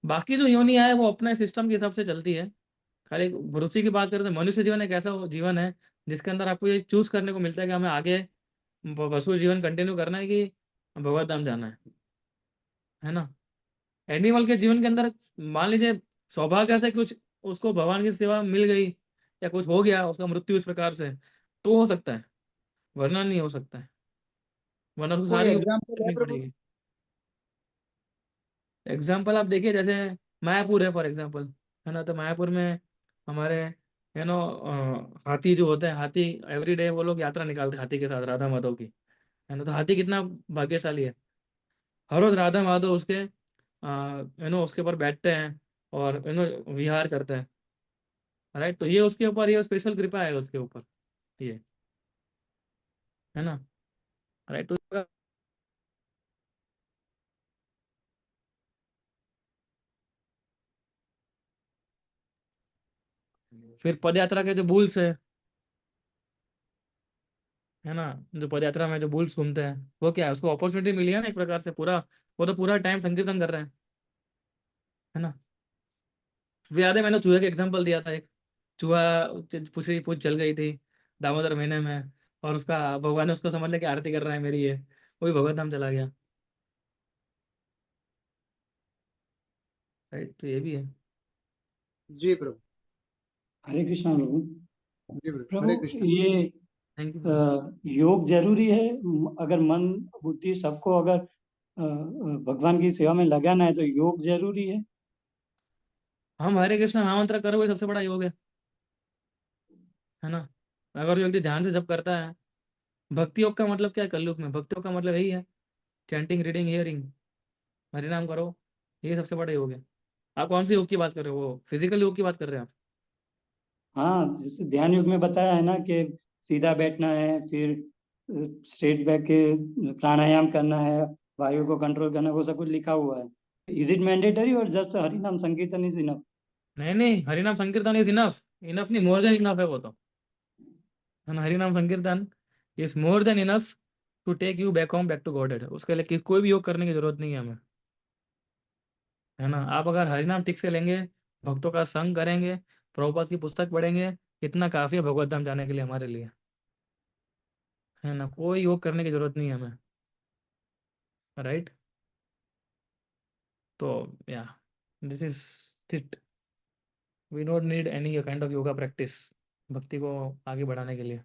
A: बाकी जो योनियां है वो अपने सिस्टम के हिसाब से चलती है। खाली रुचि की बात करें तो मनुष्य जीवन एक ऐसा जीवन है जिसके अंदर आपको ये चूज करने को मिलता है कि हमें आगे पशु जीवन कंटिन्यू करना है कि भगवत धाम जाना है ना। एनिमल के जीवन के अंदर मान लीजिए सौभाग्य से कुछ उसको भगवान की सेवा मिल गई या कुछ हो गया उसका मृत्यु इस प्रकार से तो हो सकता है, वरना नहीं हो सकता है, वरना उसको
L: कोई
A: सारी
L: एग्जाम्पल है
A: करनी
L: प्रभु?
A: पड़ेगी। एग्जाम्पल आप देखिए जैसे मायापुर है फॉर एग्जाम्पल, है ना। तो मायापुर में हमारे हाथी जो होते हैं, हाथी एवरी डे वो लोग यात्रा निकालते हैं हाथी के साथ राधा माधव की, है ना। तो हाथी कितना भाग्यशाली है, हर रोज राधा माधव उसके उसके ऊपर बैठते हैं और विहार करते हैं, राइट। तो ये उसके ऊपर ये स्पेशल कृपा है उसके ऊपर, ये, है ना, राइट। तो फिर पद यात्रा के जो बुल्स है ना, जो पद यात्रा में जो बुल्स घूमते हैं वो क्या है, उसको अपॉर्चुनिटी मिली है ना एक प्रकार से पूरा, वो तो पूरा टाइम संकीर्तन कर रहे हैं, है ना। फिर याद है मैंने चूहे का एग्जाम्पल दिया था, एक चूहा पूछ पूछ जल गई थी दामोदर महीने में, और उसका भगवान ने उसको समझ लिया कि आरती कर रहा है मेरी ये, वो भी भगवत धाम चला गया, राइट। तो ये भी है।
L: जी प्रभु।
F: हरे कृष्णा प्रभु।
L: जी प्रभु,
F: प्रभु
L: हरे कृष्ण।
F: ये
A: थैंक यू।
F: योग जरूरी है, अगर मन बुद्धि सबको अगर भगवान की सेवा में लगाना है तो योग जरूरी
A: हम हरे कृष्ण महामंत्र करो वही सबसे बड़ा योग है ना। अगर व्यक्ति ध्यान से जप करता है, भक्ति योग का मतलब क्या है कलयुग में, भक्ति योग का मतलब यही है चैंटिंग रीडिंग हियरिंग, हरि नाम करो, ये सबसे बड़ा योग है। आप कौन से योग की बात कर रहे हो, वो फिजिकल योग की बात कर रहे हैं आप?
F: हाँ, जैसे ध्यान योग में बताया है ना कि सीधा बैठना है, फिर स्ट्रेट बैठ के प्राणायाम करना है, वायु को कंट्रोल करना है, वो सब कुछ लिखा हुआ है। इज इट मैंडेटरी और जस्ट हरि नाम संकीर्तन इज इनफ?
A: नहीं नहीं, हरि नाम संकीर्तन इज इनफ, इनफ नहीं, मोर देन इनफ है वो तो, है ना। हरि नाम संकीर्तन is more than enough to take you back home, back to god. उसके लिए कोई भी योग करने की जरूरत नहीं है हमें, है ना। आप अगर हरि नाम ठीक से लेंगे, भक्तों का संग करेंगे, प्रभुपाद की पुस्तक पढ़ेंगे, इतना काफी है भगवत धाम जाने के लिए हमारे लिए, है ना। कोई योग करने की जरूरत नहीं है हमें, राइट। तो या this is it, we don't need any kind of yoga practice भक्ति को आगे बढ़ाने के लिए।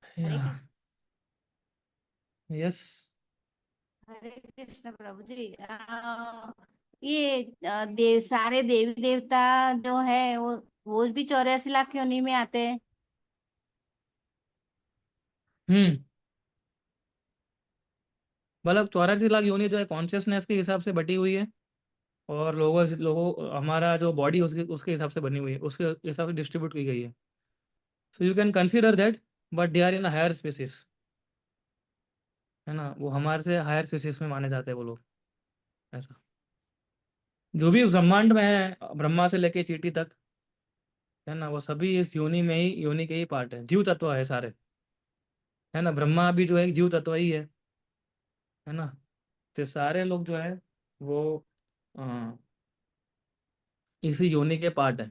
M: हरे कृष्ण।
A: यस।
M: हरे कृष्ण प्रभु जी। ये सारे देवी देवता जो है वो भी 84 लाख योनि में आते हैं।
A: हम्म, मतलब 84 लाख योनि जो है कॉन्शियसनेस के हिसाब से बटी हुई है, और लोगों हमारा जो बॉडी उसके उसके हिसाब से बनी हुई है, उसके हिसाब से डिस्ट्रीब्यूट की गई है। So you can consider that, but they are in higher species, है ना। वो हमारे से हायर स्पीसीज में माने जाते हैं वो लोग, ऐसा। जो भी ब्रह्मांड में है ब्रह्मा से लेके चींटी तक, है ना, वो सभी इस योनि के ही पार्ट है, जीव तत्व है सारे, है ना। ब्रह्मा भी जो है एक जीव तत्व ही है ना। तो सारे लोग जो है वो अ, इसी योनि के पार्ट है,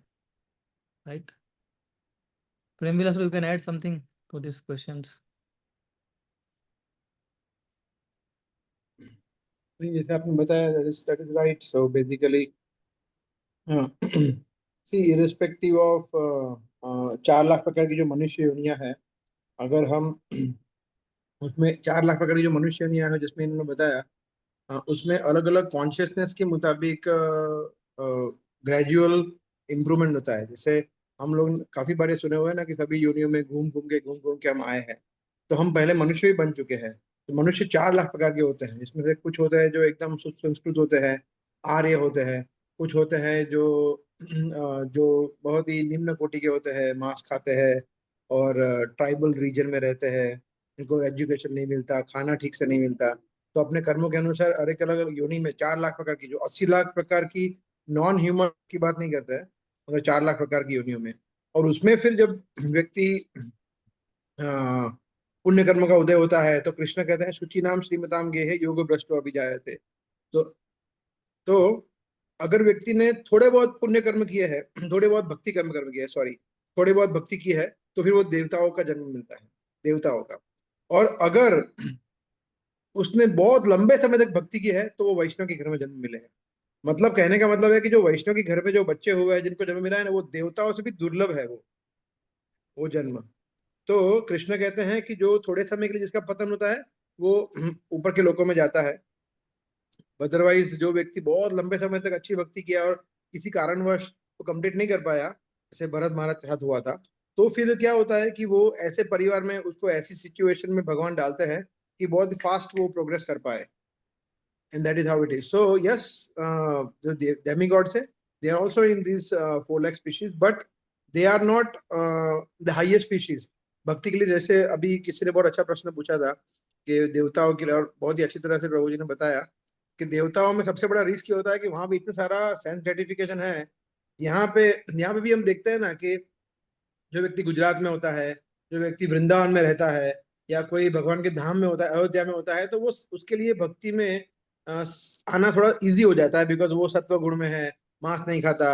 A: right. Prem Vilas, you can add something to this questions.
E: नहीं, जैसे आपने बताया, that is right. So basically, see, irrespective of 4 lakh प्रकार की जो मनुष्य योनियां हैं, अगर हम उसमें 4 लाख प्रकार की जो मनुष्य योनियां हैं जिसमें इन्होंने बताया, उसमें अलग अलग कॉन्शियसनेस के मुताबिक ग्रेजुअल इम्प्रूवमेंट होता है। जैसे हम लोग काफी बार ये सुने हुए हैं ना कि सभी योनियों में घूम घूम के हम आए हैं। तो हम पहले मनुष्य भी बन चुके हैं। तो मनुष्य 4 लाख प्रकार के होते हैं। इसमें से कुछ होते हैं जो एकदम सुसंस्कृत होते हैं, आर्य होते हैं। कुछ होते हैं जो बहुत ही निम्न कोटि के होते हैं, मांस खाते हैं और ट्राइबल रीजन में रहते हैं। इनको एजुकेशन नहीं मिलता, खाना ठीक से नहीं मिलता। तो अपने कर्मों के अनुसार अलग अलग योनि में 4 लाख प्रकार की, जो 80 लाख प्रकार की नॉन ह्यूमन की बात नहीं करते हैं, मगर 4 लाख प्रकार की योनियों में। और उसमें फिर जब व्यक्ति अ, पुण्य कर्म का उदय होता है, तो कृष्ण कहते हैं शुचि नाम श्रीमताम गेहे योग भ्रष्ट अभिजायते। तो तो अगर व्यक्ति ने थोड़े बहुत पुण्य कर्म किए हैं, थोड़े बहुत भक्ति कर्म किए हैं, सॉरी, थोड़े बहुत भक्ति की है, तो फिर वो देवताओं का जन्म मिलता है, देवताओं का। और अगर उसने बहुत लंबे समय तक भक्ति की है, तो वो वैष्णव के घर में जन्म मिलेगा। मतलब कहने का मतलब है कि जो वैष्णव के घर में जो बच्चे हुए हैं, जिनको जन्म मिला है ना, वो देवताओं से भी दुर्लभ है वो जन्म। तो कृष्ण कहते हैं कि जो थोड़े समय के लिए जिसका पतन होता है, वो ऊपर के लोकों में जाता है। अदरवाइज जो व्यक्ति बहुत लंबे समय तक अच्छी भक्ति किया और किसी कारणवश वो कंप्लीट नहीं कर पाया, जैसे भरत महाराज के साथ हुआ था, तो फिर क्या होता है कि वो ऐसे परिवार में, उसको ऐसी सिचुएशन में भगवान डालते हैं कि बहुत फास्ट वो प्रोग्रेस कर पाए। And that is how it is. So yes, the demigods, they are also in these 4 lakh species, but they are not the highest species. भक्ति के लिए, जैसे अभी किसी ने बहुत अच्छा प्रश्न पूछा था कि देवताओं के लिए, और बहुत ही अच्छी तरह से प्रभु जी ने बताया कि देवताओं में सबसे बड़ा रिस्क ये होता है कि वहां भी इतना सारा सेंस ग्रेटिफिकेशन है। यहाँ पे भी हम देखते हैं ना कि जो व्यक्ति गुजरात में होता है, जो व्यक्ति वृंदावन में रहता है, या कोई भगवान के धाम में होता है, अयोध्या में होता है, तो वो उसके लिए भक्ति में आना थोड़ा इजी हो जाता है, बिकॉज वो सत्व गुण में है, मांस नहीं खाता।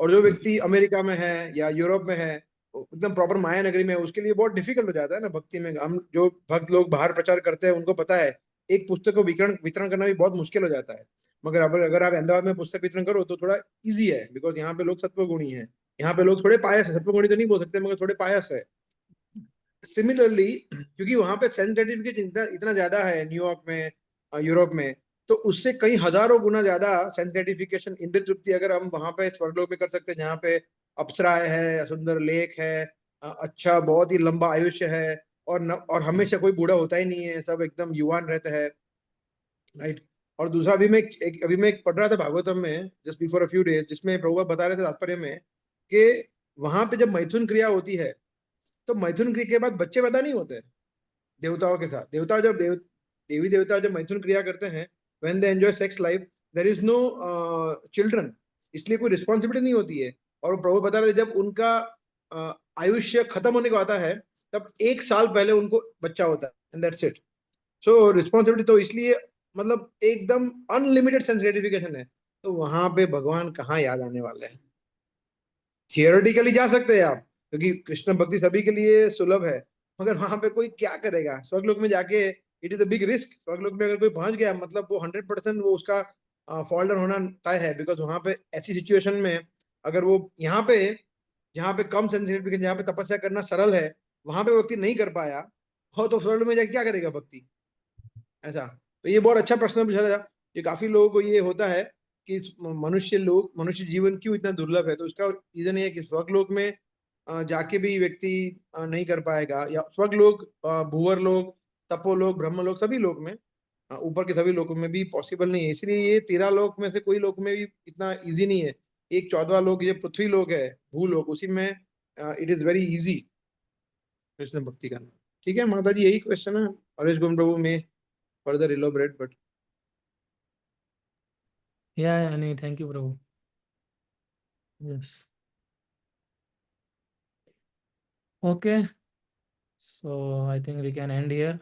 E: और जो व्यक्ति अमेरिका में है या यूरोप में है, एकदम प्रॉपर माया नगरी में है, उसके लिए बहुत डिफिकल्ट हो जाता है ना भक्ति में। हम जो भक्त लोग बाहर प्रचार करते हैं, उनको पता है एक पुस्तक को वितरण वितरण करना भी बहुत मुश्किल हो जाता है। मगर अगर आप अहमदाबाद में पुस्तक वितरण करो तो थोड़ा इजी है, बिकॉज यहाँ पे लोग सत्व गुणी है। यहाँ पे लोग थोड़े पायस है, सत्वगुणी तो नहीं बोल सकते, मगर थोड़े पायस है। सिमिलरली, क्योंकि वहां पे सेंसिटिविटी इतना इतना ज्यादा है न्यूयॉर्क में, यूरोप में, तो उससे कई हजारों गुना ज्यादा सेंसिटिफिकेशन, इंद्र तृप्ति अगर हम वहां पे स्वर्गलोक में कर सकते हैं, जहाँ पे अप्सराएं है, सुंदर लेक है, अच्छा बहुत ही लंबा आयुष्य है, और हमेशा कोई बूढ़ा होता ही नहीं है, सब एकदम युवान रहते हैं, राइट। और दूसरा, अभी मैं एक पढ़ रहा था भागवतम में just before a few days, जिसमें प्रभुपाद बता रहे थे तात्पर्य में कि वहां पे जब मैथुन क्रिया होती है, तो मैथुन क्रिया के बाद बच्चे पैदा नहीं होते देवताओं के साथ। देवी देवता जब मैथुन क्रिया करते हैं, when they enjoy sex life, there is no children, इसलिए कोई रिस्पॉन्सिबिलिटी नहीं होती है। और वो प्रभु बता रहे थे, जब उनका आयुष्य खत्म होने को आता है, तब 1 साल पहले उनको बच्चा होता है, and that's it. So responsibility तो इसलिए, मतलब एकदम अनलिमिटेड सेंसिटिफिकेशन है। तो वहां पे भगवान कहाँ याद आने वाले हैं? थियोरेटिकली जा सकते हैं आप, क्योंकि कृष्ण भक्ति सभी के लिए सुलभ है, मगर वहां पे कोई क्या करेगा स्वर्गलोक में जाके? It is a big risk. स्वर्गलोक में अगर कोई पहुंच गया, मतलब वो 100% वो उसका फॉल डाउन होना तय है, बिकॉज वहां पे ऐसी सिचुएशन में, अगर वो यहाँ पे कम सेंसिटिविटी, जहाँ पे तपस्या करना सरल है, वहां पे व्यक्ति नहीं कर पाया हो, तो स्वर्ग में जाके क्या करेगा भक्ति? ऐसा। तो ये बहुत अच्छा प्रश्न पूछा था। ये काफी लोगों को ये होता है कि मनुष्य जीवन क्यों इतना दुर्लभ है। तो इसका रीजन ये है कि स्वर्गलोक में जाके भी व्यक्ति नहीं कर पाएगा, या स्वर्गलोक, भूवर लोक, तपोलोक, ब्रह्मलोक, सभी लोक में, ऊपर के सभी लोकों में भी पॉसिबल नहीं है। इसलिए ये 13 लोक में से कोई लोक में भी इतना इजी नहीं है। एक 14वां लोक, ये पृथ्वी लोक है, भूलोक, उसी में it is very easy Krishna भक्ति करना। ठीक है माता जी, यही क्वेश्चन है। हरेश गोविंद प्रभु में further elaborate, but
A: या नहीं, thank you Prabhu. Yes. Okay, so I think we can end here.